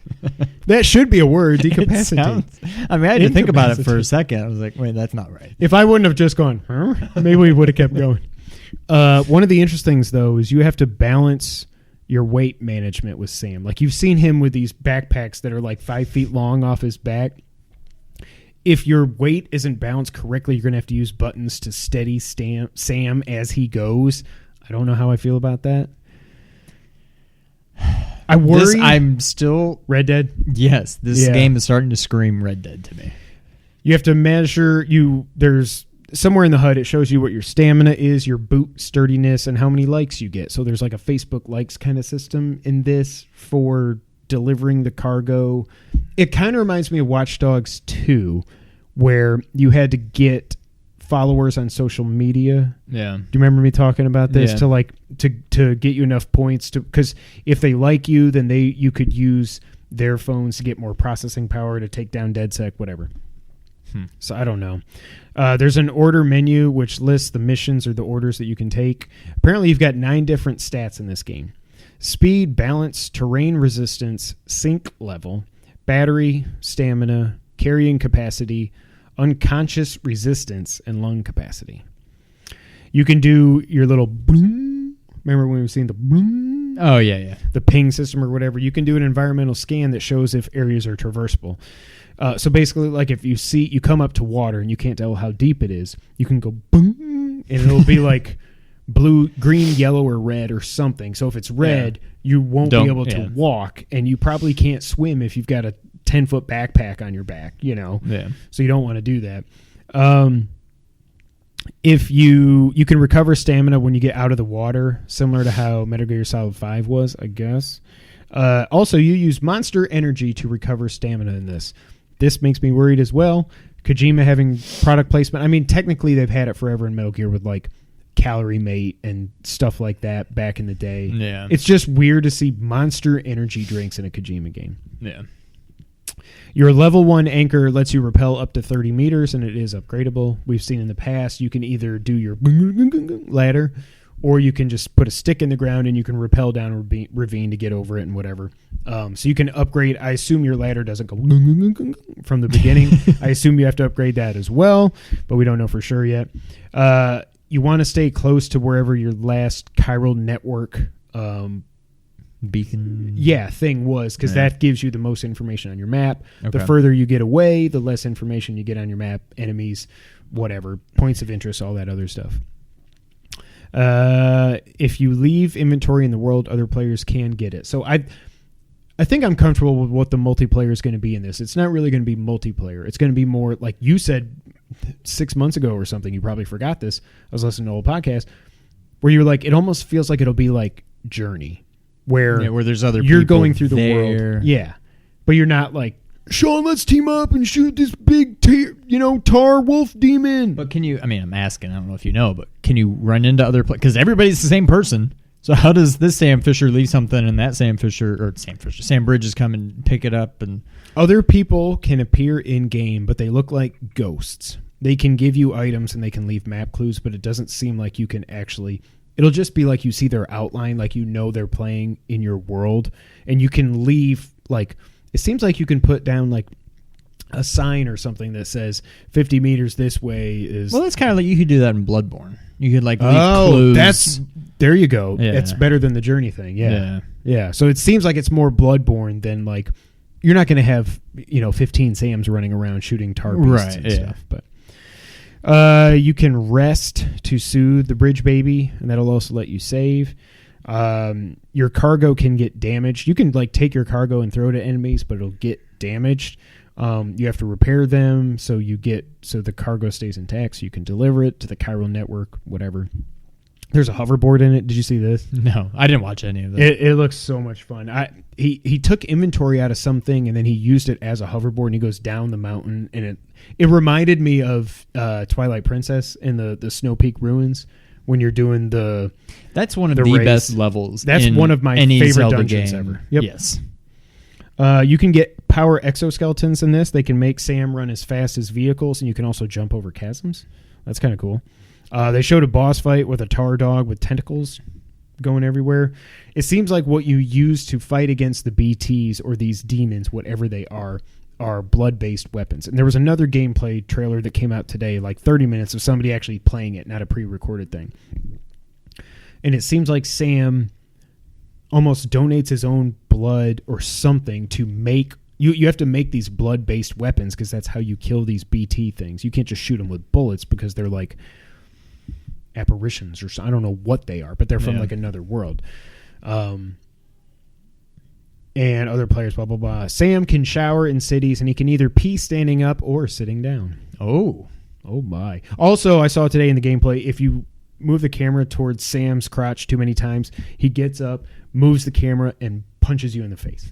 that should be a word, decapacitate. I mean, I had to think about it for a second. I was like, wait, that's not right. If I wouldn't have just gone, maybe we would have kept going. One of the interesting things though is you have to balance your weight management with Sam. Like you've seen him with these backpacks that are like 5 feet long off his back. If your weight isn't balanced correctly, you're going to have to use buttons to steady Sam as he goes. I don't know how I feel about that. I worry. I'm still Red Dead. Yes, this game is starting to scream Red Dead to me. You have to measure. There's somewhere in the HUD it shows you what your stamina is, your boot sturdiness, and how many likes you get. So there's like a Facebook likes kind of system in this for delivering the cargo. It kind of reminds me of Watch Dogs 2, where you had to get followers on social media. Yeah. Do you remember me talking about this? Yeah. To like to get you enough points to, because if they like you, then you could use their phones to get more processing power to take down DedSec, whatever. So I don't know. There's an order menu which lists the missions or the orders that you can take. Apparently you've got 9 different stats in this game: speed, balance, terrain resistance, sync level, battery, stamina, carrying capacity, unconscious resistance, and lung capacity. You can do your little boom. Remember when we've seen the boom? Oh, yeah. The ping system or whatever. You can do an environmental scan that shows if areas are traversable. So basically, like if you come up to water and you can't tell how deep it is, you can go boom, and it'll be like blue, green, yellow, or red or something. So if it's red, you won't be able to walk, and you probably can't swim if you've got a 10-foot backpack on your back, Yeah. So you don't want to do that. If you can recover stamina when you get out of the water, similar to how Metal Gear Solid 5 was, I guess. Also, you use Monster Energy to recover stamina in this. This makes me worried as well. Kojima having product placement. I mean, technically they've had it forever in Metal Gear with like Calorie Mate and stuff like that back in the day. Yeah. It's just weird to see Monster Energy drinks in a Kojima game. Yeah. Your level 1 anchor lets you rappel up to 30 meters, and it is upgradable. We've seen in the past you can either do your ladder, or you can just put a stick in the ground and you can rappel down a ravine to get over it and whatever. So you can upgrade. I assume your ladder doesn't go from the beginning. I assume you have to upgrade that as well, but we don't know for sure yet. You want to stay close to wherever your last chiral network beacon thing was, because that gives you the most information on your map. Okay. The further you get away, the less information you get on your map, enemies, whatever, points of interest, all that other stuff. If you leave inventory in the world, other players can get it. So I think I'm comfortable with what the multiplayer is going to be in this. It's not really going to be multiplayer. It's going to be more like you said 6 months ago or something. You probably forgot this. I was listening to an old podcast where you're like, it almost feels like it'll be like Journey, where there's other you're people going through the there. world. Yeah. But you're not like Sean, let's team up and shoot this big, tar wolf demon. But can you? I mean, I'm asking. I don't know if you know, but can you run into other players? Because everybody's the same person. So how does this Sam Fisher leave something, and that Sam Bridges come and pick it up? And other people can appear in game, but they look like ghosts. They can give you items and they can leave map clues, but it doesn't seem like you can actually. It'll just be like you see their outline, like they're playing in your world, and you can leave like. It seems like you can put down like a sign or something that says 50 meters this way is. Well, that's kind of like you could do that in Bloodborne. You could like leave clues. There you go. Yeah. It's better than the journey thing. Yeah. So it seems like it's more Bloodborne than like you're not going to have 15 Sams running around shooting tar beasts and stuff. But you can rest to soothe the bridge baby, and that'll also let you save. Your cargo can get damaged. You can like take your cargo and throw it at enemies, but it'll get damaged. You have to repair them so the cargo stays intact, so you can deliver it to the chiral network, whatever. There's a hoverboard in it. Did you see this? No, I didn't watch any of that. It looks so much fun. He took inventory out of something and then he used it as a hoverboard, and he goes down the mountain, and it reminded me of Twilight Princess in the Snow Peak ruins. When you're doing that's one of the race. Best levels. That's one of my favorite Zelda dungeons game. ever. Yep. Yes. You can get power exoskeletons in this. They can make Sam run as fast as vehicles, and you can also jump over chasms. That's kind of cool. They showed a boss fight with a tar dog with tentacles going everywhere. It seems like what you use to fight against the BTs or these demons, whatever they are blood-based weapons. And there was another gameplay trailer that came out today, like 30 minutes of somebody actually playing it, not a pre-recorded thing. And it seems like Sam almost donates his own blood or something to make... You have to make these blood-based weapons because that's how you kill these BT things. You can't just shoot them with bullets because they're like apparitions or I don't know what they are, but they're from like another world. And other players, blah, blah, blah. Sam can shower in cities, and he can either pee standing up or sitting down. Oh my. Also, I saw today in the gameplay, if you move the camera towards Sam's crotch too many times, he gets up, moves the camera, and punches you in the face.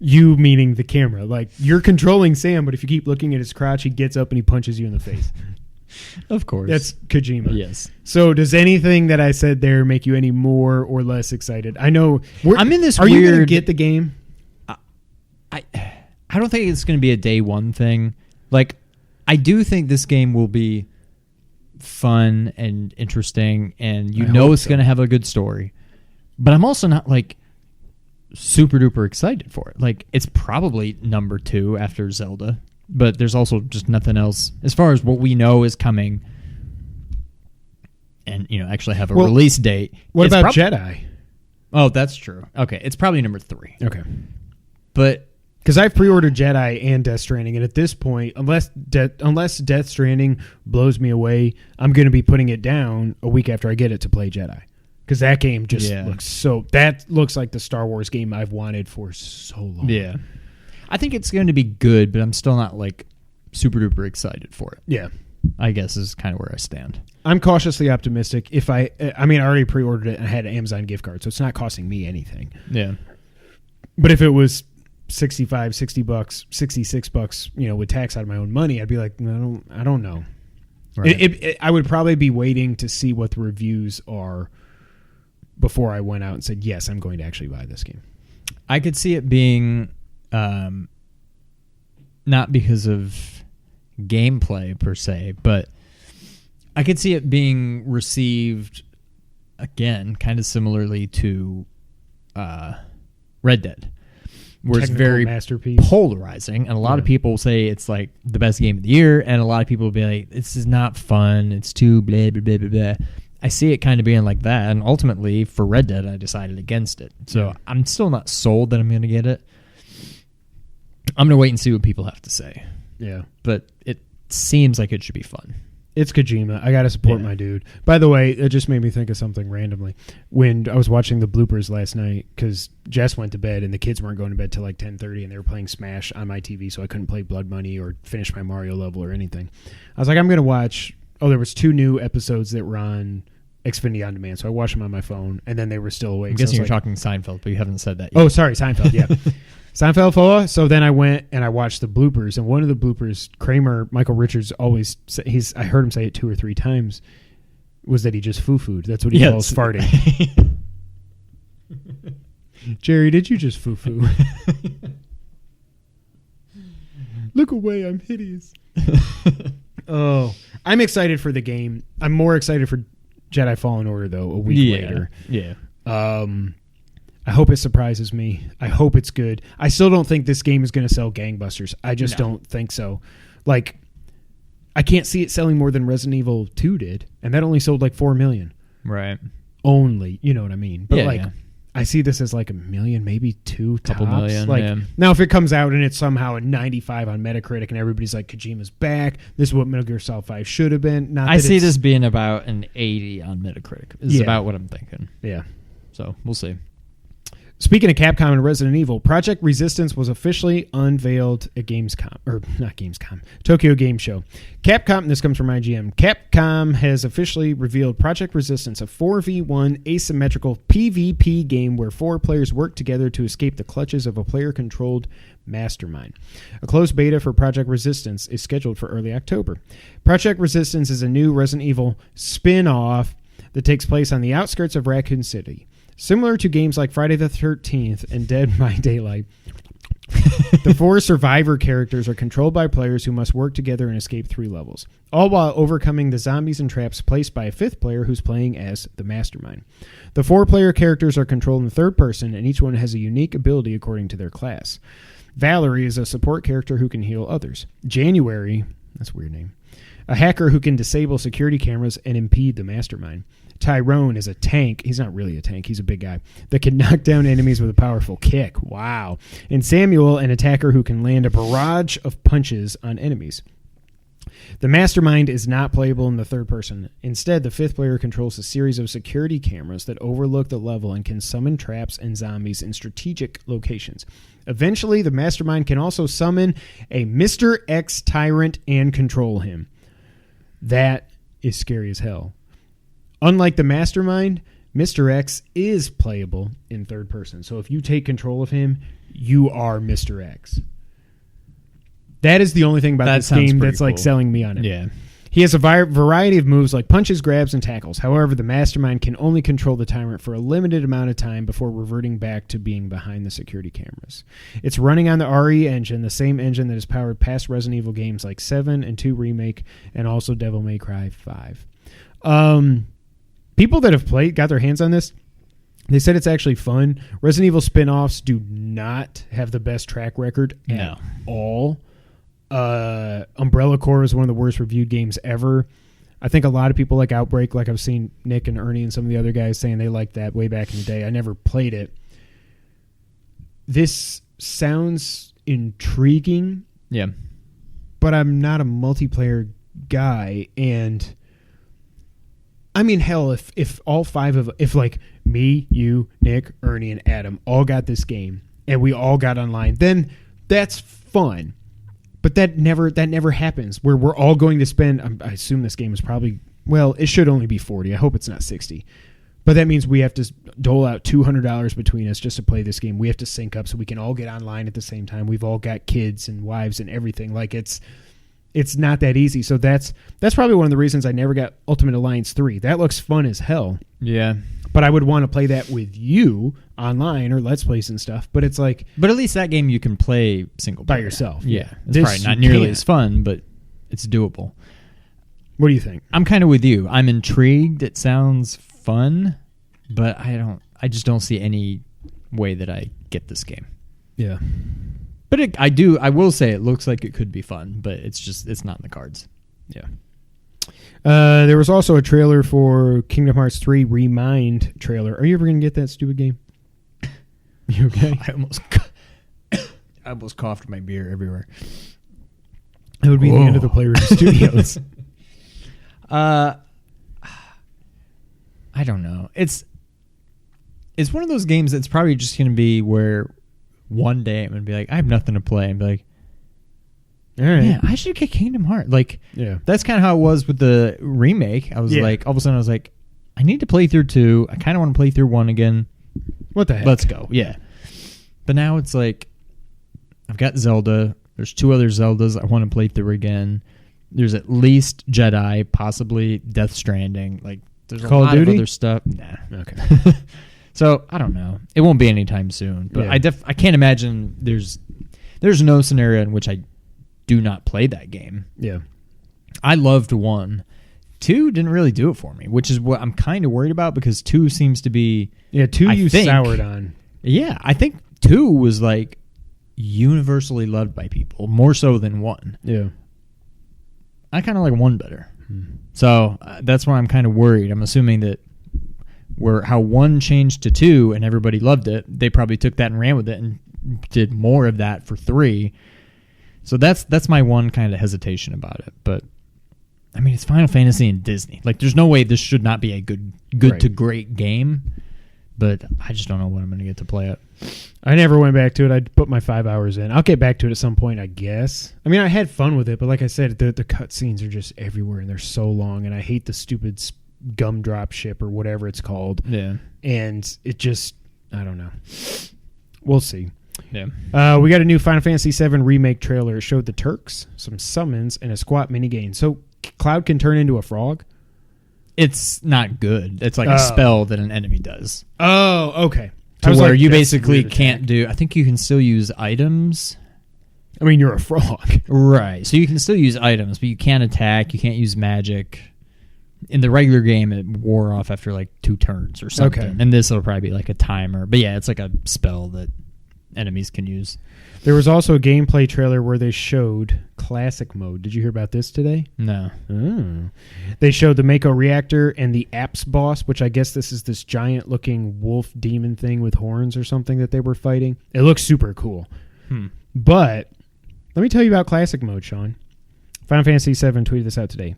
You meaning the camera. Like, you're controlling Sam, but if you keep looking at his crotch, he gets up and he punches you in the face. Of course. That's Kojima. Yes. So does anything that I said there make you any more or less excited? I know. I'm in this Are you going to get the game? I don't think it's going to be a day one thing. Like, I do think this game will be fun and interesting, and it's going to have a good story. But I'm also not, like, super duper excited for it. Like, it's probably number 2 after Zelda. But there's also just nothing else as far as what we know is coming, and actually have a release date. What about Jedi? Oh, that's true. Okay, it's probably number 3. Okay, but because I've pre-ordered Jedi and Death Stranding, and at this point, unless Death Stranding blows me away, I'm going to be putting it down a week after I get it to play Jedi. Because that game just looks like the Star Wars game I've wanted for so long. Yeah. I think it's going to be good, but I'm still not like super duper excited for it. Yeah. I guess is kind of where I stand. I'm cautiously optimistic. I already pre-ordered it and I had an Amazon gift card, so it's not costing me anything. Yeah. But if it was $65, $60, $66, with tax out of my own money, I'd be like, I don't know. Right. I would probably be waiting to see what the reviews are before I went out and said, yes, I'm going to actually buy this game. I could see it being not because of gameplay per se, but I could see it being received again kind of similarly to Red Dead, where it's very masterpiece, polarizing, and a lot of people say it's like the best game of the year, and a lot of people will be like, this is not fun, it's too blah blah blah blah blah. I see it kind of being like that, and ultimately for Red Dead I decided against it, so I'm still not sold that I'm going to get it. I'm going to wait and see what people have to say. Yeah. But it seems like it should be fun. It's Kojima. I got to support my dude. By the way, it just made me think of something randomly. When I was watching the bloopers last night, because Jess went to bed and the kids weren't going to bed till like 10:30 and they were playing Smash on my TV, so I couldn't play Blood Money or finish my Mario level or anything. I was like, I'm going to watch... Oh, there was 2 new episodes that were on Xfinity On Demand, so I watched them on my phone, and then they were still awake. I'm guessing you're talking Seinfeld, but you haven't said that yet. Oh, sorry, Seinfeld, yeah. Seinfeld Foa. So then I went and I watched the bloopers, and one of the bloopers, Michael Richards always I heard him say it 2 or 3 times, was that he just foo-fooed. That's what he calls farting. Jerry, did you just foo-foo? Look away, I'm hideous. Oh, I'm excited for the game. I'm more excited for Jedi Fallen Order, though, a week later. Yeah. I hope it surprises me. I hope it's good. I still don't think this game is going to sell gangbusters. I just don't think so. Like, I can't see it selling more than Resident Evil 2 did, and that only sold like 4 million. Right. Only, you know what I mean? But I see this as like 1 million, maybe 2 couple tops. million. Like now, if it comes out and it's somehow a 95 on Metacritic, and everybody's like, Kojima's back. This is what Metal Gear Solid 5 should have been. I see this being about an 80 on Metacritic. Is about what I'm thinking. Yeah. So we'll see. Speaking of Capcom and Resident Evil, Project Resistance was officially unveiled at Tokyo Game Show. Capcom, this comes from IGN, Capcom has officially revealed Project Resistance, a 4v1 asymmetrical PvP game where 4 players work together to escape the clutches of a player-controlled mastermind. A closed beta for Project Resistance is scheduled for early October. Project Resistance is a new Resident Evil spin-off that takes place on the outskirts of Raccoon City. Similar to games like Friday the 13th and Dead by Daylight, the 4 survivor characters are controlled by players who must work together and escape 3 levels, all while overcoming the zombies and traps placed by a 5th player who's playing as the mastermind. The 4-player characters are controlled in third person, and each one has a unique ability according to their class. Valerie is a support character who can heal others. January, that's a weird name, a hacker who can disable security cameras and impede the mastermind. Tyrone is a tank. He's not really a tank. He's a big guy that can knock down enemies with a powerful kick. Wow. And Samuel, an attacker who can land a barrage of punches on enemies. The mastermind is not playable in the third person. Instead, the 5th player controls a series of security cameras that overlook the level and can summon traps and zombies in strategic locations. Eventually, the mastermind can also summon a Mr. X tyrant and control him. That is scary as hell. Unlike the mastermind, Mr. X is playable in third person. So if you take control of him, you are Mr. X. That is the only thing about this game that's like selling me on it. Yeah. He has a variety of moves like punches, grabs, and tackles. However, the mastermind can only control the tyrant for a limited amount of time before reverting back to being behind the security cameras. It's running on the RE engine, the same engine that has powered past Resident Evil games like 7 and 2 Remake, and also Devil May Cry 5. People that have got their hands on this, they said it's actually fun. Resident Evil spin-offs do not have the best track record at all. Umbrella Corps is one of the worst reviewed games ever. I think a lot of people like Outbreak, like I've seen Nick and Ernie and some of the other guys saying they liked that way back in the day. I never played it. This sounds intriguing. Yeah. But I'm not a multiplayer guy, and I mean, hell, if all 5 of, if like me, you, Nick, Ernie, and Adam all got this game and we all got online, then that's fun. But that never happens where we're all going to spend, I assume this game is probably, well, it should only be 40. I hope it's not 60. But that means we have to dole out $200 between us just to play this game. We have to sync up so we can all get online at the same time. We've all got kids and wives and everything. Like it's not that easy. So that's probably one of the reasons I never got Ultimate Alliance 3. That looks fun as hell. Yeah. But I would want to play that with you online or Let's Plays and stuff. But it's like... But at least that game you can play single player. By yourself. Yeah. It's probably not nearly as fun, but it's doable. What do you think? I'm kind of with you. I'm intrigued. It sounds fun, but I just don't see any way that I get this game. Yeah. But I will say it looks like it could be fun, but it's not in the cards. Yeah. There was also a trailer for Kingdom Hearts 3 Remind trailer. Are you ever going to get that stupid game? You okay? I almost coughed my beer everywhere. It would be the end of the Playroom Studios. I don't know. It's one of those games that's probably just going to be where one day I'm going to be like, I have nothing to play, and be like, all right, yeah, I should get Kingdom Hearts. Like, yeah, that's kind of how it was with the remake. I was like, all of a sudden I was like, I need to play through 2. I kind of want to play through 1 again. What the heck? Let's go. Yeah. But now it's like, I've got Zelda. There's 2 other Zeldas I want to play through again. There's at least Jedi, possibly Death Stranding. Like, there's a Call of lot Duty? of other stuff. Nah. Okay. So I don't know. It won't be anytime soon. But Yeah. I can't imagine there's no scenario in which I do not play that game. Yeah. I loved 1. 2 didn't really do it for me, which is what I'm kind of worried about because 2 seems to be. Yeah, 2 I you think- soured on. Yeah, I think 2 was like universally loved by people more so than 1. Yeah. I kind of like 1 better. So that's why I'm kind of worried. I'm assuming that how 1 changed to 2 and everybody loved it, they probably took that and ran with it and did more of that for 3. So that's my one kind of hesitation about it. But I mean, it's Final Fantasy and Disney. Like, there's no way this should not be a good Right. to great game. But I just don't know when I'm going to get to play it. I never went back to it. I put my 5 hours in. I'll get back to it at some point, I guess. I mean, I had fun with it, but like I said, the cutscenes are just everywhere, and they're so long, and I hate the stupid gumdrop ship or whatever it's called. Yeah. And it just, I don't know. We'll see. Yeah. We got a new Final Fantasy VII Remake trailer. It showed the Turks, some summons, and a squat minigame. So Cloud can turn into a frog? It's not good. It's like a spell that an enemy does. Oh, okay. To I was where like, you that's basically weird can't do. I think you can still use items. I mean, you're a frog. Right. So you can still use items, but you can't attack. You can't use magic. In the regular game, it wore off after like 2 turns or something. Okay. And this will probably be like a timer. But yeah, it's like a spell that enemies can use. There was also a gameplay trailer where they showed classic mode. Did you hear about this today? No. Oh. They showed the Mako reactor and the Apps boss, which I guess this is this giant-looking wolf demon thing with horns or something that they were fighting. It looks super cool. But let me tell you about classic mode, Sean. Final Fantasy VII tweeted this out today.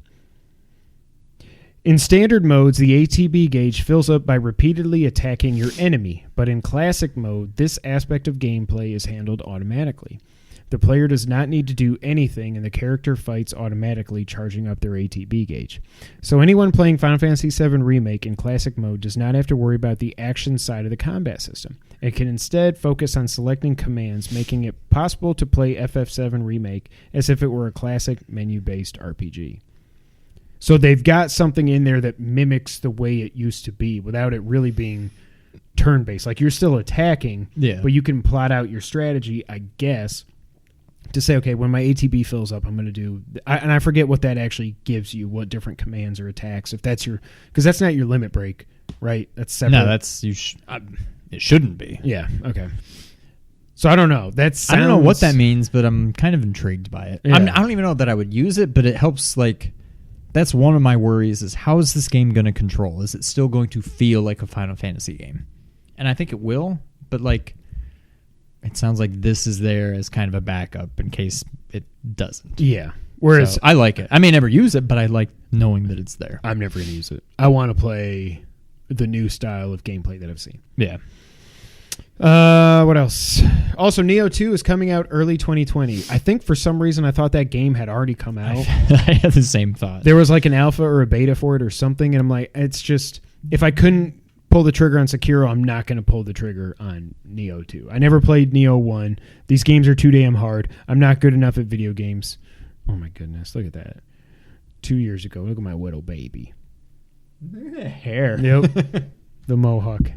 In standard modes, the ATB gauge fills up by repeatedly attacking your enemy, but in classic mode, this aspect of gameplay is handled automatically. The player does not need to do anything, and the character fights automatically, charging up their ATB gauge. So anyone playing Final Fantasy VII Remake in classic mode does not have to worry about the action side of the combat system. It can instead focus on selecting commands, making it possible to play FF7 Remake as if it were a classic menu-based RPG. So they've got something in there that mimics the way it used to be without it really being turn-based. Like, you're still attacking, but you can plot out your strategy, I guess, to say, okay, when my ATB fills up, I'm going to do... and I forget what that actually gives you, what different commands or attacks. If that's your... Because that's not your limit break, right? That's separate. No, that's... it shouldn't be. Yeah, okay. So I don't know. I don't know what that means, but I'm kind of intrigued by it. Yeah. I don't even know that I would use it, but it helps, like... That's one of my worries is how is this game going to control? Is it still going to feel like a Final Fantasy game? And I think it will, but like it sounds like this is there as kind of a backup in case it doesn't. Yeah. Whereas so I like it. I may never use it, but I like knowing that it's there. I'm never going to use it. I want to play the new style of gameplay that I've seen. Yeah. What else? Also, Neo 2 is coming out early 2020. I think for some reason I thought that game had already come out. I had the same thought. There was like an alpha or a beta for it or something, and I'm like, it's just, if I couldn't pull the trigger on Sekiro, I'm not going to pull the trigger on Neo 2. I never played Neo 1. These games are too damn hard. I'm not good enough at video games. Oh my goodness, look at that. 2 years ago, look at my little baby. Look at the hair. Yep. The mohawk.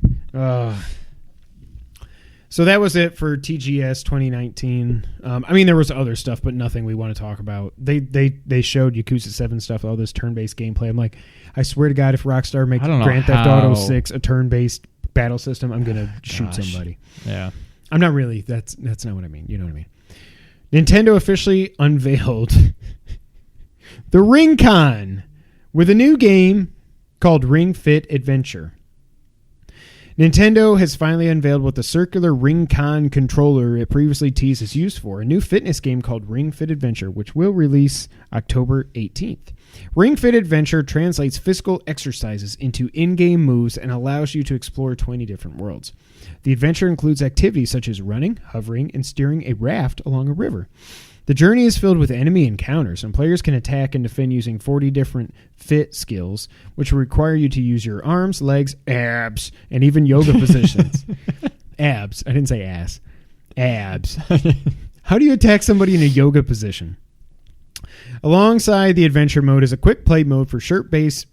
So that was it for TGS 2019. I mean, there was other stuff, but nothing we want to talk about. They showed Yakuza 7 stuff, all this turn-based gameplay. I'm like, I swear to God, if Rockstar makes Grand Theft Auto 6 a turn-based battle system, I'm going to shoot somebody. Yeah. I'm not really. That's not what I mean. You know what I mean. Nintendo officially unveiled the Ring Con with a new game called Ring Fit Adventure. Nintendo has finally unveiled what the circular Ring Con controller it previously teased is used for, a new fitness game called Ring Fit Adventure, which will release October 18th. Ring Fit Adventure translates physical exercises into in-game moves and allows you to explore 20 different worlds. The adventure includes activities such as running, hovering, and steering a raft along a river. The journey is filled with enemy encounters, and players can attack and defend using 40 different fit skills, which will require you to use your arms, legs, abs, and even yoga positions. Abs. I didn't say ass. Abs. How do you attack somebody in a yoga position? Alongside the adventure mode is a quick play mode for short burst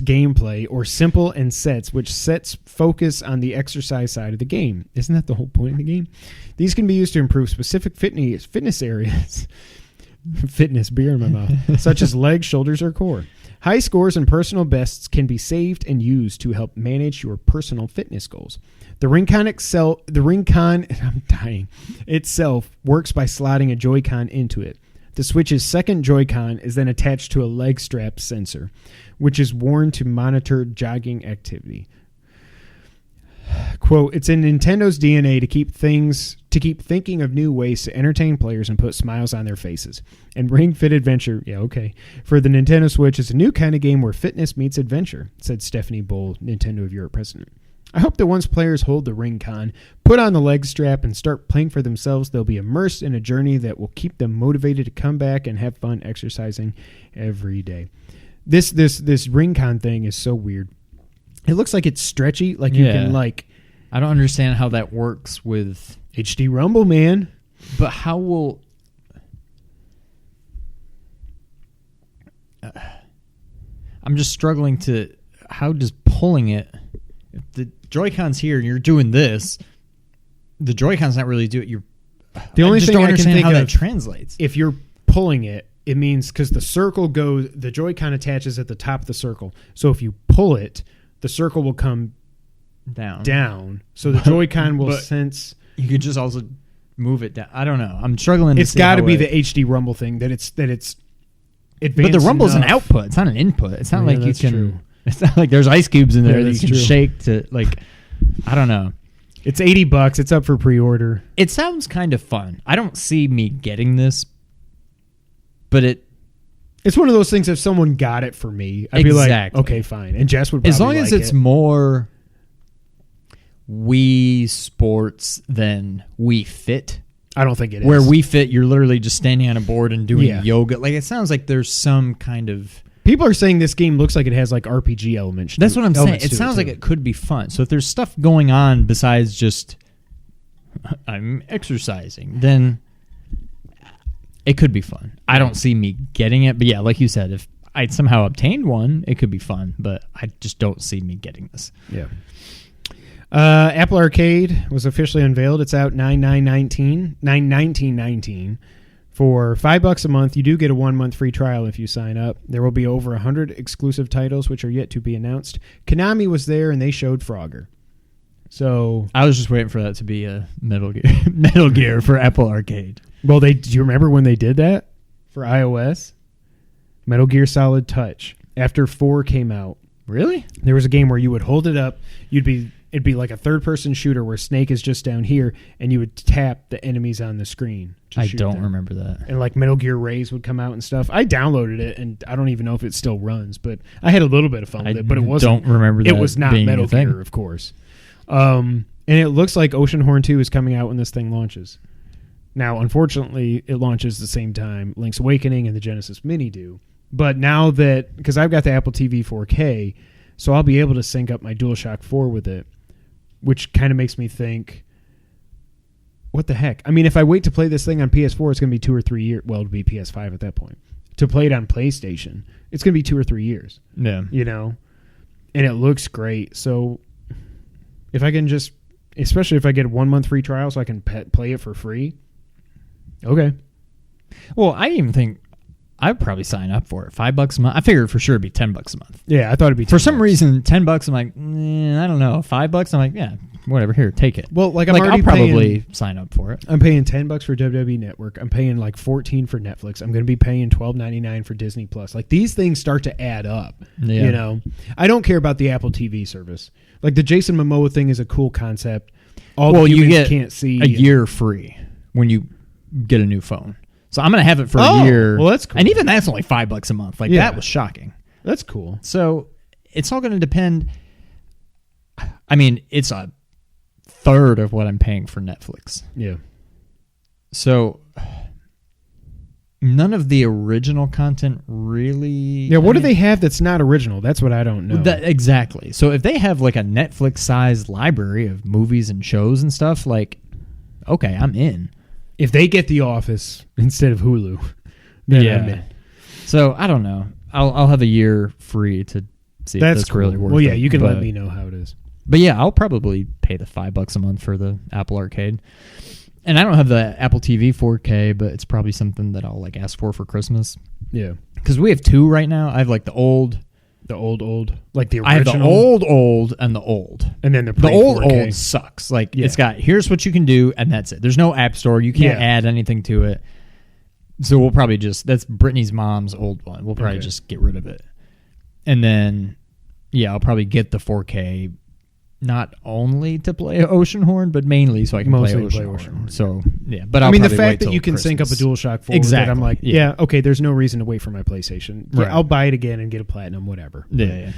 gameplay or simple and sets, which sets focus on the exercise side of the game. Isn't that the whole point of the game? These can be used to improve specific fitness areas. Fitness, beer in my mouth. Such as legs, shoulders, or core. High scores and personal bests can be saved and used to help manage your personal fitness goals. The Ring-Con itself works by slotting a Joy-Con into it. The Switch's second Joy-Con is then attached to a leg strap sensor, which is worn to monitor jogging activity. Quote, it's in Nintendo's DNA to keep thinking of new ways to entertain players and put smiles on their faces. And Ring Fit Adventure, for the Nintendo Switch is a new kind of game where fitness meets adventure, said Stephanie Bull, Nintendo of Europe president. I hope that once players hold the Ring-Con, put on the leg strap, and start playing for themselves, they'll be immersed in a journey that will keep them motivated to come back and have fun exercising every day. This Ring-Con thing is so weird. It looks like it's stretchy, like you can like. I don't understand how that works with HD Rumble, man. But how will? I'm just struggling to. How does pulling it? If the Joy-Con's here and you're doing this, the Joy-Con's not really doing it. You're. The only thing I can think how of that translates. If you're pulling it, it means because the circle goes, the Joy-Con attaches at the top of the circle. So if you pull it, the circle will come down. So the Joy-Con will sense. You could just also move it down. I don't know. I'm struggling. It's got to be the HD Rumble thing that it's advanced. But the Rumble's an output. It's not an input. It's not like you can. True. It's not like there's ice cubes in there that you can shake to like. I don't know. It's $80. It's up for pre-order. It sounds kind of fun. I don't see me getting this, but it's one of those things. If someone got it for me, I'd be like, okay, fine. And Jess would probably as long as it's more Wii Sports than Wii Fit. I don't think it is. Where Wii Fit, you're literally just standing on a board and doing yoga. Like it sounds like there's some kind of. People are saying this game looks like it has like RPG elements. That's what I'm saying. It sounds like it could be fun. So if there's stuff going on besides just I'm exercising, then it could be fun. I don't see me getting it, but yeah, like you said, if I somehow obtained one, it could be fun, but I just don't see me getting this. Yeah. Apple Arcade was officially unveiled. It's out $9/19/19 for $5 a month. You do get a 1 month free trial if you sign up. There will be over 100 exclusive titles, which are yet to be announced. Konami was there, and they showed Frogger. So I was just waiting for that to be a Metal Gear for Apple Arcade. Well, do you remember when they did that for iOS? Metal Gear Solid Touch. After 4 came out, really, there was a game where you would hold it up. It'd be like a third-person shooter where Snake is just down here, and you would tap the enemies on the screen. I don't remember that. And like Metal Gear Rays would come out and stuff. I downloaded it, and I don't even know if it still runs, but I had a little bit of fun with it. But it wasn't. Don't remember that. It was not Metal Gear, of course. And it looks like Oceanhorn 2 is coming out when this thing launches. Now, unfortunately, it launches the same time Link's Awakening and the Genesis Mini do. But now that, because I've got the Apple TV 4K, so I'll be able to sync up my DualShock 4 with it, which kind of makes me think, what the heck? I mean, if I wait to play this thing on PS4, it's going to be 2 or 3 years. Well, it'll be PS5 at that point. To play it on PlayStation, it's going to be 2 or 3 years. Yeah. You know? And it looks great. So if I can just, especially if I get a 1 month free trial so I can play it for free, okay. Well, I even think I'd probably sign up for it. $5 a month. I figured for sure it'd be $10 a month. Yeah, I thought it'd be $10. For some reason, $10. I'm like, I don't know. $5. I'm like, yeah, whatever. Here, take it. Well, like I'll probably sign up for it. I'm paying $10 for WWE Network. I'm paying like $14 for Netflix. I'm going to be paying $12.99 for Disney Plus. Like these things start to add up. Yeah. You know, I don't care about the Apple TV service. Like the Jason Momoa thing is a cool concept. All you get can't see a year free when you get a new phone. So I'm going to have it for a year. Well, that's cool. And even that's only $5 a month. Like that was shocking. That's cool. So it's all going to depend. I mean, it's a third of what I'm paying for Netflix. Yeah. So none of the original content really. Yeah. What do they have that's not original? That's what I don't know. Exactly. So if they have like a Netflix sized library of movies and shows and stuff, like okay, I'm in. If they get The Office instead of Hulu, then I'm in. So I don't know. I'll have a year free to see if that's cool. really worth it. Well, yeah, you can let me know how it is. But yeah, I'll probably pay the $5 a month for the Apple Arcade. And I don't have the Apple TV 4K, but it's probably something that I'll like ask for Christmas. Yeah. Because we have two right now. I have like the old, like the original. I have the old, and the old. And then the old sucks. Like it's got, here's what you can do, and that's it. There's no app store. You can't add anything to it. So we'll probably that's Brittany's mom's old one. We'll probably just get rid of it. And then, I'll probably get the 4K, not only to play Oceanhorn, but mainly so I can play Oceanhorn. So, but I mean, the fact that you can sync up a DualShock 4 with it, I'm like, okay, there's no reason to wait for my PlayStation. Yeah, I'll buy it again and get a Platinum, whatever. Yeah.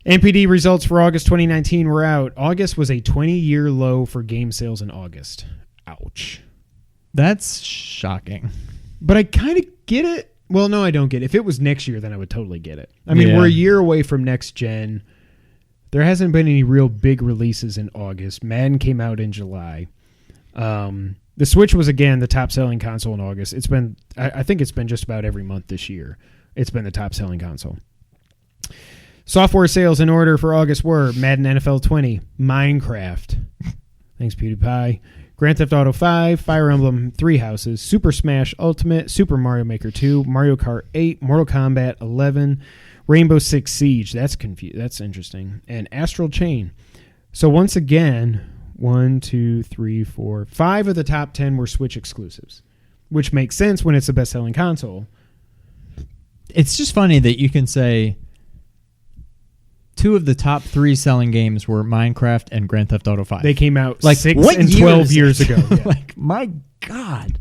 NPD results for August 2019 were out. August was a 20-year low for game sales in August. Ouch. That's shocking. But I kind of get it. Well, no, I don't get it. If it was next year, then I would totally get it. I mean, we're a year away from next gen. There hasn't been any real big releases in August. Madden came out in July. The Switch was, again, the top-selling console in August. It's been, I think it's been just about every month this year. It's been the top-selling console. Software sales in order for August were Madden NFL 20, Minecraft. Thanks, PewDiePie. Grand Theft Auto 5, Fire Emblem 3 Houses, Super Smash Ultimate, Super Mario Maker 2, Mario Kart 8, Mortal Kombat 11, Rainbow Six Siege. That's interesting. And Astral Chain. So once again, 1, 2, 3, 4, 5 of the top 10 were Switch exclusives, which makes sense when it's the best-selling console. It's just funny that you can say 2 of the top 3 selling games were Minecraft and Grand Theft Auto 5. They came out like 6 and 12 years ago. Yeah. Like, my God.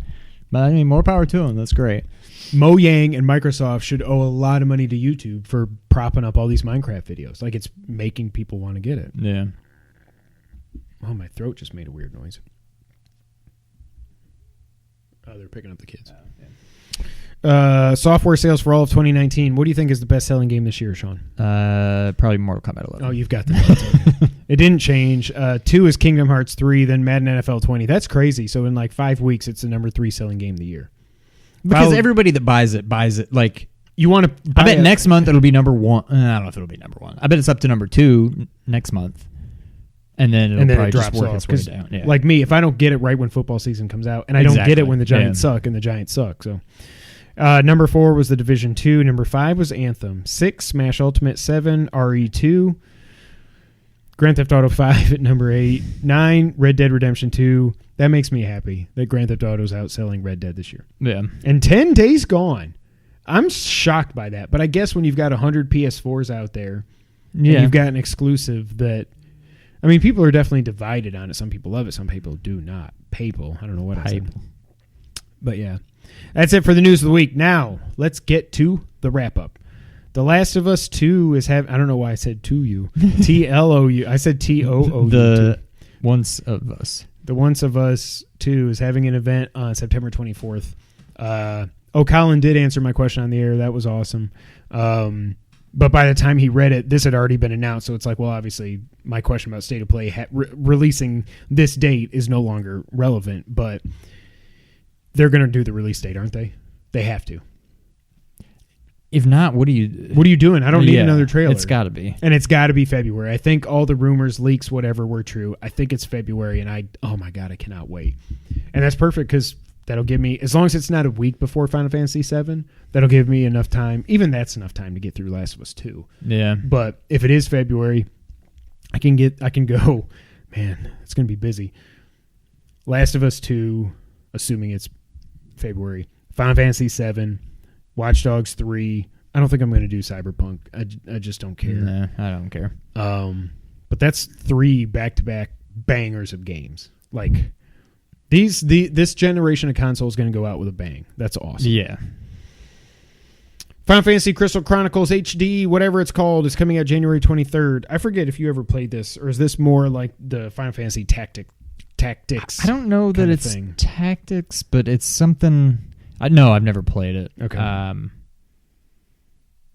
But I mean, more power to them. That's great. Mojang and Microsoft should owe a lot of money to YouTube for propping up all these Minecraft videos. Like, it's making people want to get it. Yeah. Oh, my throat just made a weird noise. Oh, they're picking up the kids. Software sales for all of 2019. What do you think is the best-selling game this year, Sean? Probably Mortal Kombat 11. Oh, you've got that. It didn't change. 2 is Kingdom Hearts 3, then Madden NFL 20. That's crazy. So in like 5 weeks, it's the number 3 selling game of the year. Because everybody that buys it. Like, you want to? I bet next month it'll be number 1. I don't know if it'll be number 1. I bet it's up to number 2 next month, and then it'll probably just work its way down. Yeah. Like me, if I don't get it right when football season comes out, and I don't get it when the Giants suck, and the Giants suck, so. Number 4 was The Division 2. Number 5 was Anthem. 6, Smash Ultimate. 7, RE2. Grand Theft Auto 5 at number 8. 9, Red Dead Redemption 2. That makes me happy that Grand Theft Auto's outselling Red Dead this year. Yeah. And 10 Days Gone. I'm shocked by that. But I guess when you've got 100 PS4s out there, and you've got an exclusive that... I mean, people are definitely divided on it. Some people love it. Some people do not. Papal. I don't know what I said. But yeah. That's it for the news of the week. Now, let's get to the wrap-up. The Last of Us 2 is having... I don't know why I said to you. T-L-O-U. I said T-O-O-U. The Once of Us. The Once of Us 2 is having an event on September 24th. Colin did answer my question on the air. That was awesome. But by the time he read it, this had already been announced. So it's like, well, obviously, my question about State of Play releasing this date is no longer relevant. But... they're going to do the release date, aren't they? They have to. If not, what are you doing? I don't need another trailer. It's got to be. And it's got to be February. I think all the rumors, leaks, whatever were true. I think it's February, and oh my God, I cannot wait. And that's perfect because that'll give me, as long as it's not a week before Final Fantasy VII, that'll give me enough time. Even that's enough time to get through Last of Us 2. Yeah. But if it is February, I can go, man, it's going to be busy. Last of Us 2, assuming it's February, Final Fantasy VII, Watch Dogs 3. I don't think I'm going to do Cyberpunk. I just don't care. Nah, I don't care. But that's 3 back-to-back bangers of games. Like this generation of console is going to go out with a bang. That's awesome. Yeah. Final Fantasy Crystal Chronicles HD, whatever it's called, is coming out January 23rd. I forget if you ever played this, or is this more like the Final Fantasy tactics? I don't know that it's tactics, but it's something. No, I've never played it. Okay.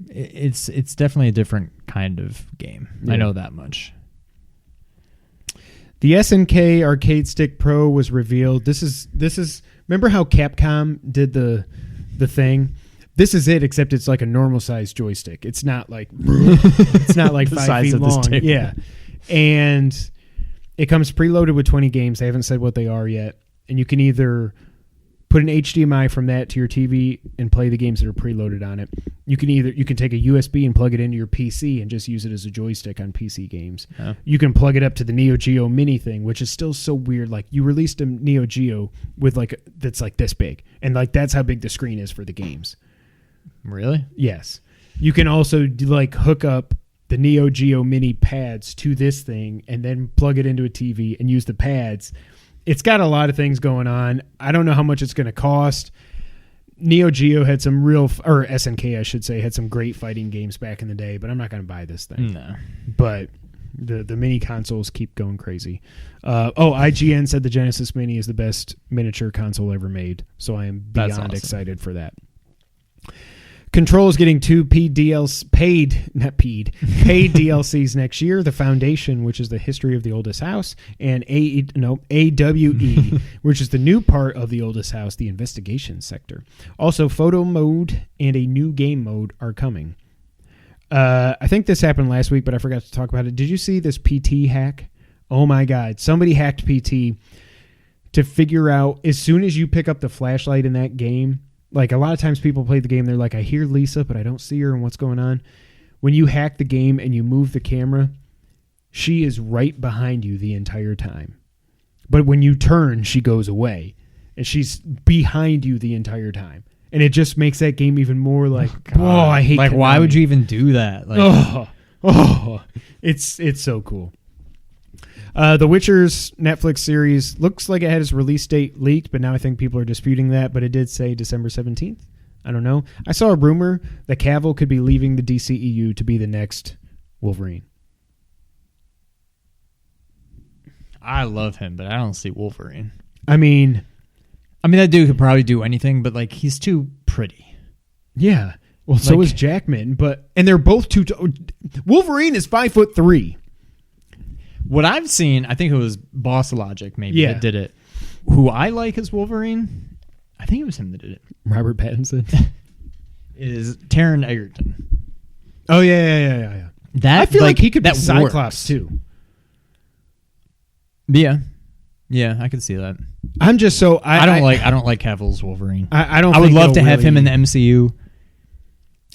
It's definitely a different kind of game. Yeah. I know that much. The SNK Arcade Stick Pro was revealed. This is. Remember how Capcom did the thing? This is it, except it's like a normal sized joystick. It's not like it's not like 5 feet long. Yeah, and it comes preloaded with 20 games. They haven't said what they are yet, and you can either put an HDMI from that to your TV and play the games that are preloaded on it. You can take a USB and plug it into your PC and just use it as a joystick on PC games. Oh. You can plug it up to the Neo Geo Mini thing, which is still so weird. Like you released a Neo Geo with that's like this big, and like that's how big the screen is for the games. Really? Yes. You can also hook up the Neo Geo Mini pads to this thing and then plug it into a TV and use the pads. It's got a lot of things going on. I don't know how much it's going to cost. Neo Geo had some or SNK, I should say, had some great fighting games back in the day, but I'm not going to buy this thing. No. But the mini consoles keep going crazy. IGN said the Genesis Mini is the best miniature console ever made, so I am beyond excited for that. Control is getting 2 paid DLCs next year. The Foundation, which is the history of the oldest house, and AWE, which is the new part of the oldest house, the investigation sector. Also, photo mode and a new game mode are coming. I think this happened last week, but I forgot to talk about it. Did you see this PT hack? Oh my God. Somebody hacked PT to figure out as soon as you pick up the flashlight in that game. Like a lot of times people play the game, they're like, I hear Lisa, but I don't see her and what's going on. When you hack the game and you move the camera, she is right behind you the entire time. But when you turn, she goes away. And she's behind you the entire time. And it just makes that game even more like, I hate Like, Konami. why would you even do that? Like, it's so cool. The Witcher's Netflix series looks like it had its release date leaked, but now I think people are disputing that. But it did say December 17th. I don't know. I saw a rumor that Cavill could be leaving the DCEU to be the next Wolverine. I love him, but I don't see Wolverine. I mean, that dude could probably do anything, but like he's too pretty. Yeah. Well, so is Jackman, and they're both Wolverine is 5'3". What I've seen, I think it was Boss Logic maybe that did it. Who I like as Wolverine, I think it was him that did it. Robert Pattinson is Taron Egerton. Oh yeah. That I feel like he could be Cyclops works. too. Yeah, I could see that. I'm just so I don't like Cavill's Wolverine. I would love to have him in the MCU.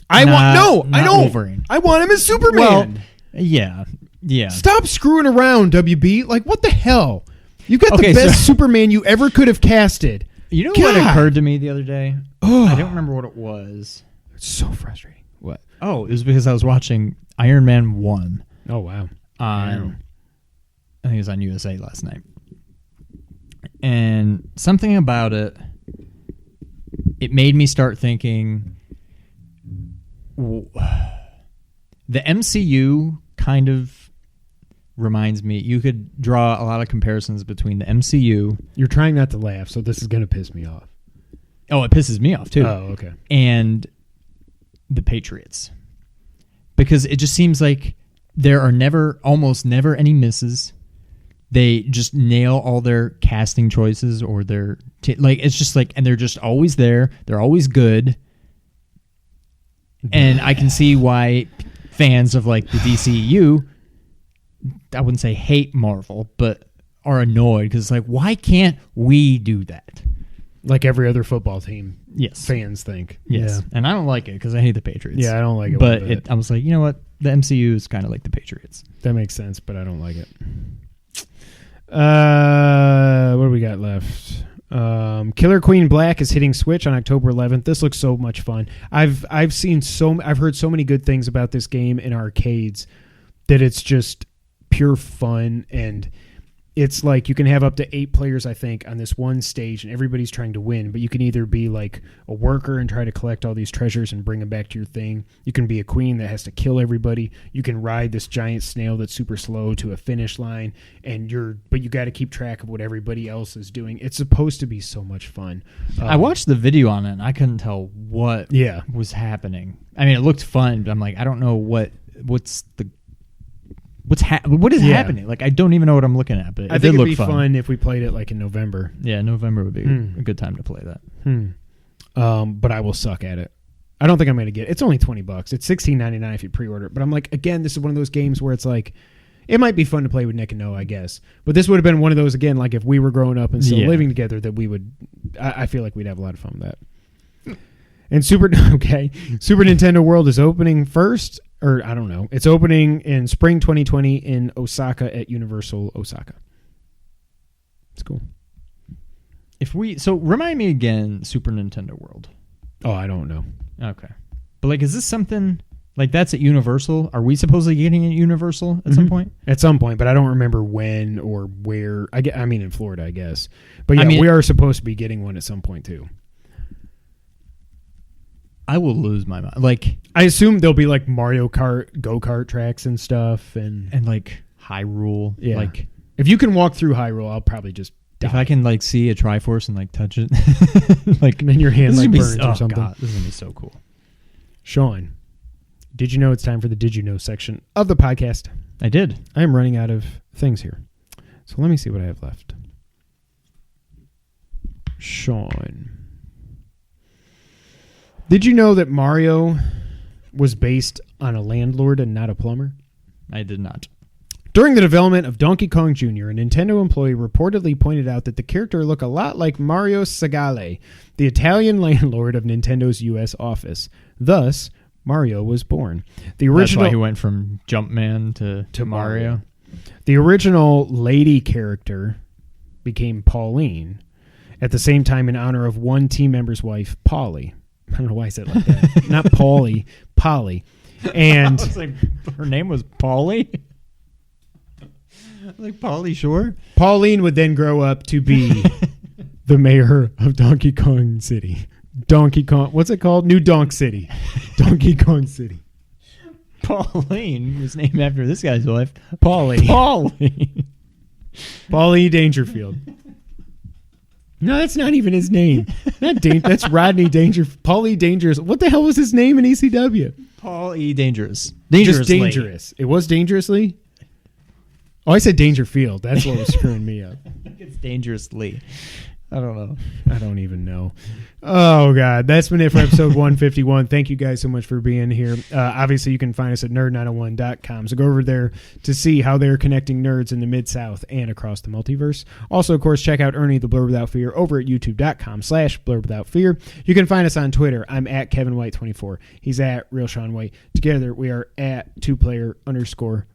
I don't. Wolverine. I want him as Superman. Well, yeah. Stop screwing around, WB. Like, what the hell? You got the best Superman you ever could have casted. You know what occurred to me the other day? I don't remember what it was. It's so frustrating. What? Oh, it was because I was watching Iron Man 1. Oh, wow. I think it was on USA last night. And something about it made me start thinking the MCU kind of reminds me, you could draw a lot of comparisons between the MCU. You're trying not to laugh, so this is going to piss me off. Oh, it pisses me off too. Oh, okay. And the Patriots. Because it just seems like there are almost never any misses. They just nail all their casting choices or their it's just like, and they're just always there. They're always good. And I can see why fans of like the DCEU, I wouldn't say hate Marvel, but are annoyed because it's like, why can't we do that? Like every other football team. Yes. Fans think. Yes. Yeah. And I don't like it because I hate the Patriots. Yeah, I don't like it. But I was like, you know what? The MCU is kind of like the Patriots. That makes sense, but I don't like it. What do we got left? Killer Queen Black is hitting Switch on October 11th. This looks so much fun. I've heard so many good things about this game in arcades that it's just pure fun, and it's like you can have up to 8 players, I think, on this one stage, and everybody's trying to win, but you can either be like a worker and try to collect all these treasures and bring them back to your thing. You can be a queen that has to kill everybody. You can ride this giant snail that's super slow to a finish line, but you got to keep track of what everybody else is doing. It's supposed to be so much fun. I watched the video on it, and I couldn't tell what was happening. I mean, it looked fun, but I'm like, I don't know what's the what is happening? Like, I don't even know what I'm looking at, but I think it'd be fun if we played it like in November. Yeah, November would be a good time to play that. But I will suck at it. I don't think I'm going to get it. It's only $20. It's $16.99 if you pre-order it. But I'm like, again, this is one of those games where it's like, it might be fun to play with Nick and Noah, I guess. But this would have been one of those, again, like if we were growing up and still living together, that we would, I feel like we'd have a lot of fun with that. And Super Nintendo World is opening first, or I don't know. It's opening in spring 2020 in Osaka at Universal Osaka. It's cool. So remind me again, Super Nintendo World. Oh, I don't know. Okay. But like, is this something like that's at Universal? Are we supposedly getting at Universal at some point? At some point, but I don't remember when or where. I mean, in Florida, I guess. But yeah, we are supposed to be getting one at some point too. I will lose my mind. Like, I assume there'll be like Mario Kart go-kart tracks and stuff, and like Hyrule. Yeah. Like, if you can walk through Hyrule, I'll probably just die. If I can like see a Triforce and like touch it, like, and then your hand like burns or something. God, this is gonna be so cool. Sean, did you know it's time for the Did You Know section of the podcast? I did. I am running out of things here, so let me see what I have left. Sean, did you know that Mario was based on a landlord and not a plumber? I did not. During the development of Donkey Kong Jr., a Nintendo employee reportedly pointed out that the character looked a lot like Mario Segale, the Italian landlord of Nintendo's U.S. office. Thus, Mario was born. That's why he went from Jumpman to Mario. The original lady character became Pauline at the same time in honor of one team member's wife, Polly. I don't know why I said it like that. Not Paulie, Polly. And I was like, her name was Polly? Like Polly Shore? Pauline would then grow up to be the mayor of Donkey Kong City. Donkey Kong, what's it called? New Donk City. Donkey Kong City. Pauline was named after this guy's wife. Polly. Polly Dangerfield. No, that's not even his name. That's Rodney Dangerfield. Paulie Dangerous. What the hell was his name in ECW? Paul E. Dangerous. Just Dangerous. It was Dangerously? Oh, I said Dangerfield. That's what was screwing me up. I think it's Dangerously. I don't know. I don't even know. Oh, God. That's been it for episode 151. Thank you guys so much for being here. Obviously, you can find us at nerd901.com. So go over there to see how they're connecting nerds in the Mid-South and across the multiverse. Also, of course, check out Ernie the Blurb Without Fear over at youtube.com/Blurb Without Fear. You can find us on Twitter. I'm at KevinWhite24. He's at Real Sean White. Together, we are at 2player_co-op.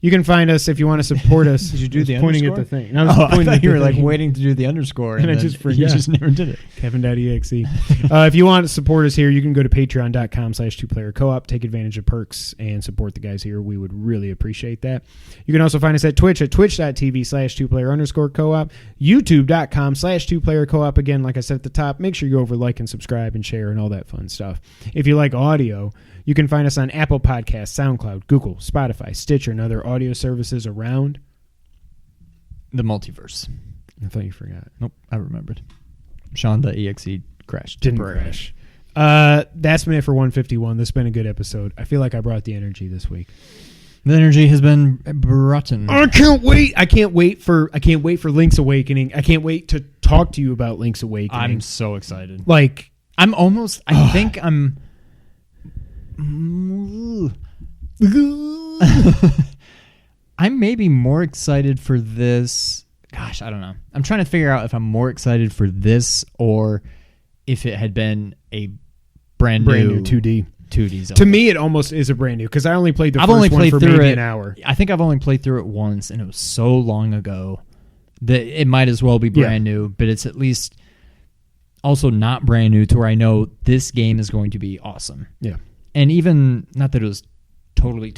You can find us if you want to support us. Did you do the pointing underscore? at the thing. I thought you were like waiting to do the underscore, and I just forgot. You just never did it. Kevin.exe. If you want to support us here, you can go to patreon.com/2player-co-op. Take advantage of perks and support the guys here. We would really appreciate that. You can also find us at Twitch at twitch.tv/2player_co-op. YouTube.com/2player-co-op. Again, like I said at the top, make sure you go over, like, and subscribe and share and all that fun stuff. If you like audio, you can find us on Apple Podcasts, SoundCloud, Google, Spotify, Stitcher, and other audio services around the multiverse. I thought you forgot. Nope, I remembered. Sean.exe crashed. Didn't crash. That's been it for 151. This has been a good episode. I feel like I brought the energy this week. The energy has been brought in. I can't wait. I can't wait for Link's Awakening. I can't wait to talk to you about Link's Awakening. I'm so excited. Like, I'm almost. I think I'm. I'm maybe more excited for this. Gosh, I don't know. I'm trying to figure out if I'm more excited for this or if it had been a brand new 2D Zelda. To me, it almost is a brand new because I only played the first one for maybe an hour. I think I've only played through it once, and it was so long ago that it might as well be brand new, but it's at least also not brand new to where I know this game is going to be awesome. Yeah. And even, not that it was totally,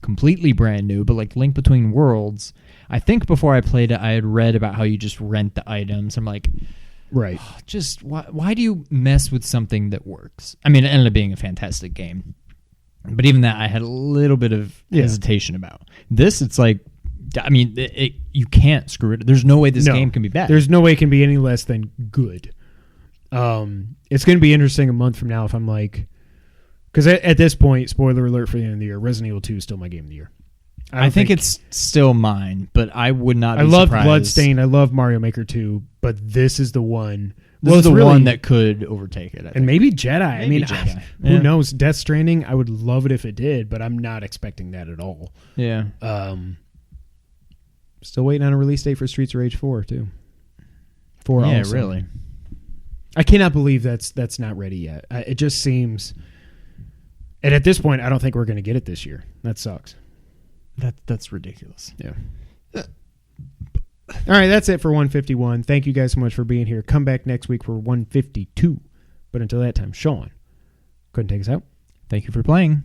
completely brand new, but like Link Between Worlds, I think before I played it, I had read about how you just rent the items. I'm like, right. Just why do you mess with something that works? I mean, it ended up being a fantastic game, but even that I had a little bit of hesitation about. This, it's like, I mean, you can't screw it. There's no way this game can be bad. There's no way it can be any less than good. It's going to be interesting a month from now if I'm like, because at this point, spoiler alert for the end of the year, Resident Evil 2 is still my game of the year. I think it's still mine, but I would not be I love surprised. Bloodstained. I love Mario Maker 2, but this is the one. This is the one that could overtake it. I think. And maybe Jedi. I mean, Jedi. who knows? Death Stranding, I would love it if it did, but I'm not expecting that at all. Yeah. Still waiting on a release date for Streets of Rage 4, too. 4 Yeah, also. really. I cannot believe that's not ready yet. It just seems... And at this point, I don't think we're going to get it this year. That sucks. That's ridiculous. Yeah. All right, that's it for 151. Thank you guys so much for being here. Come back next week for 152. But until that time, Sean, go ahead and take us out. Thank you for playing.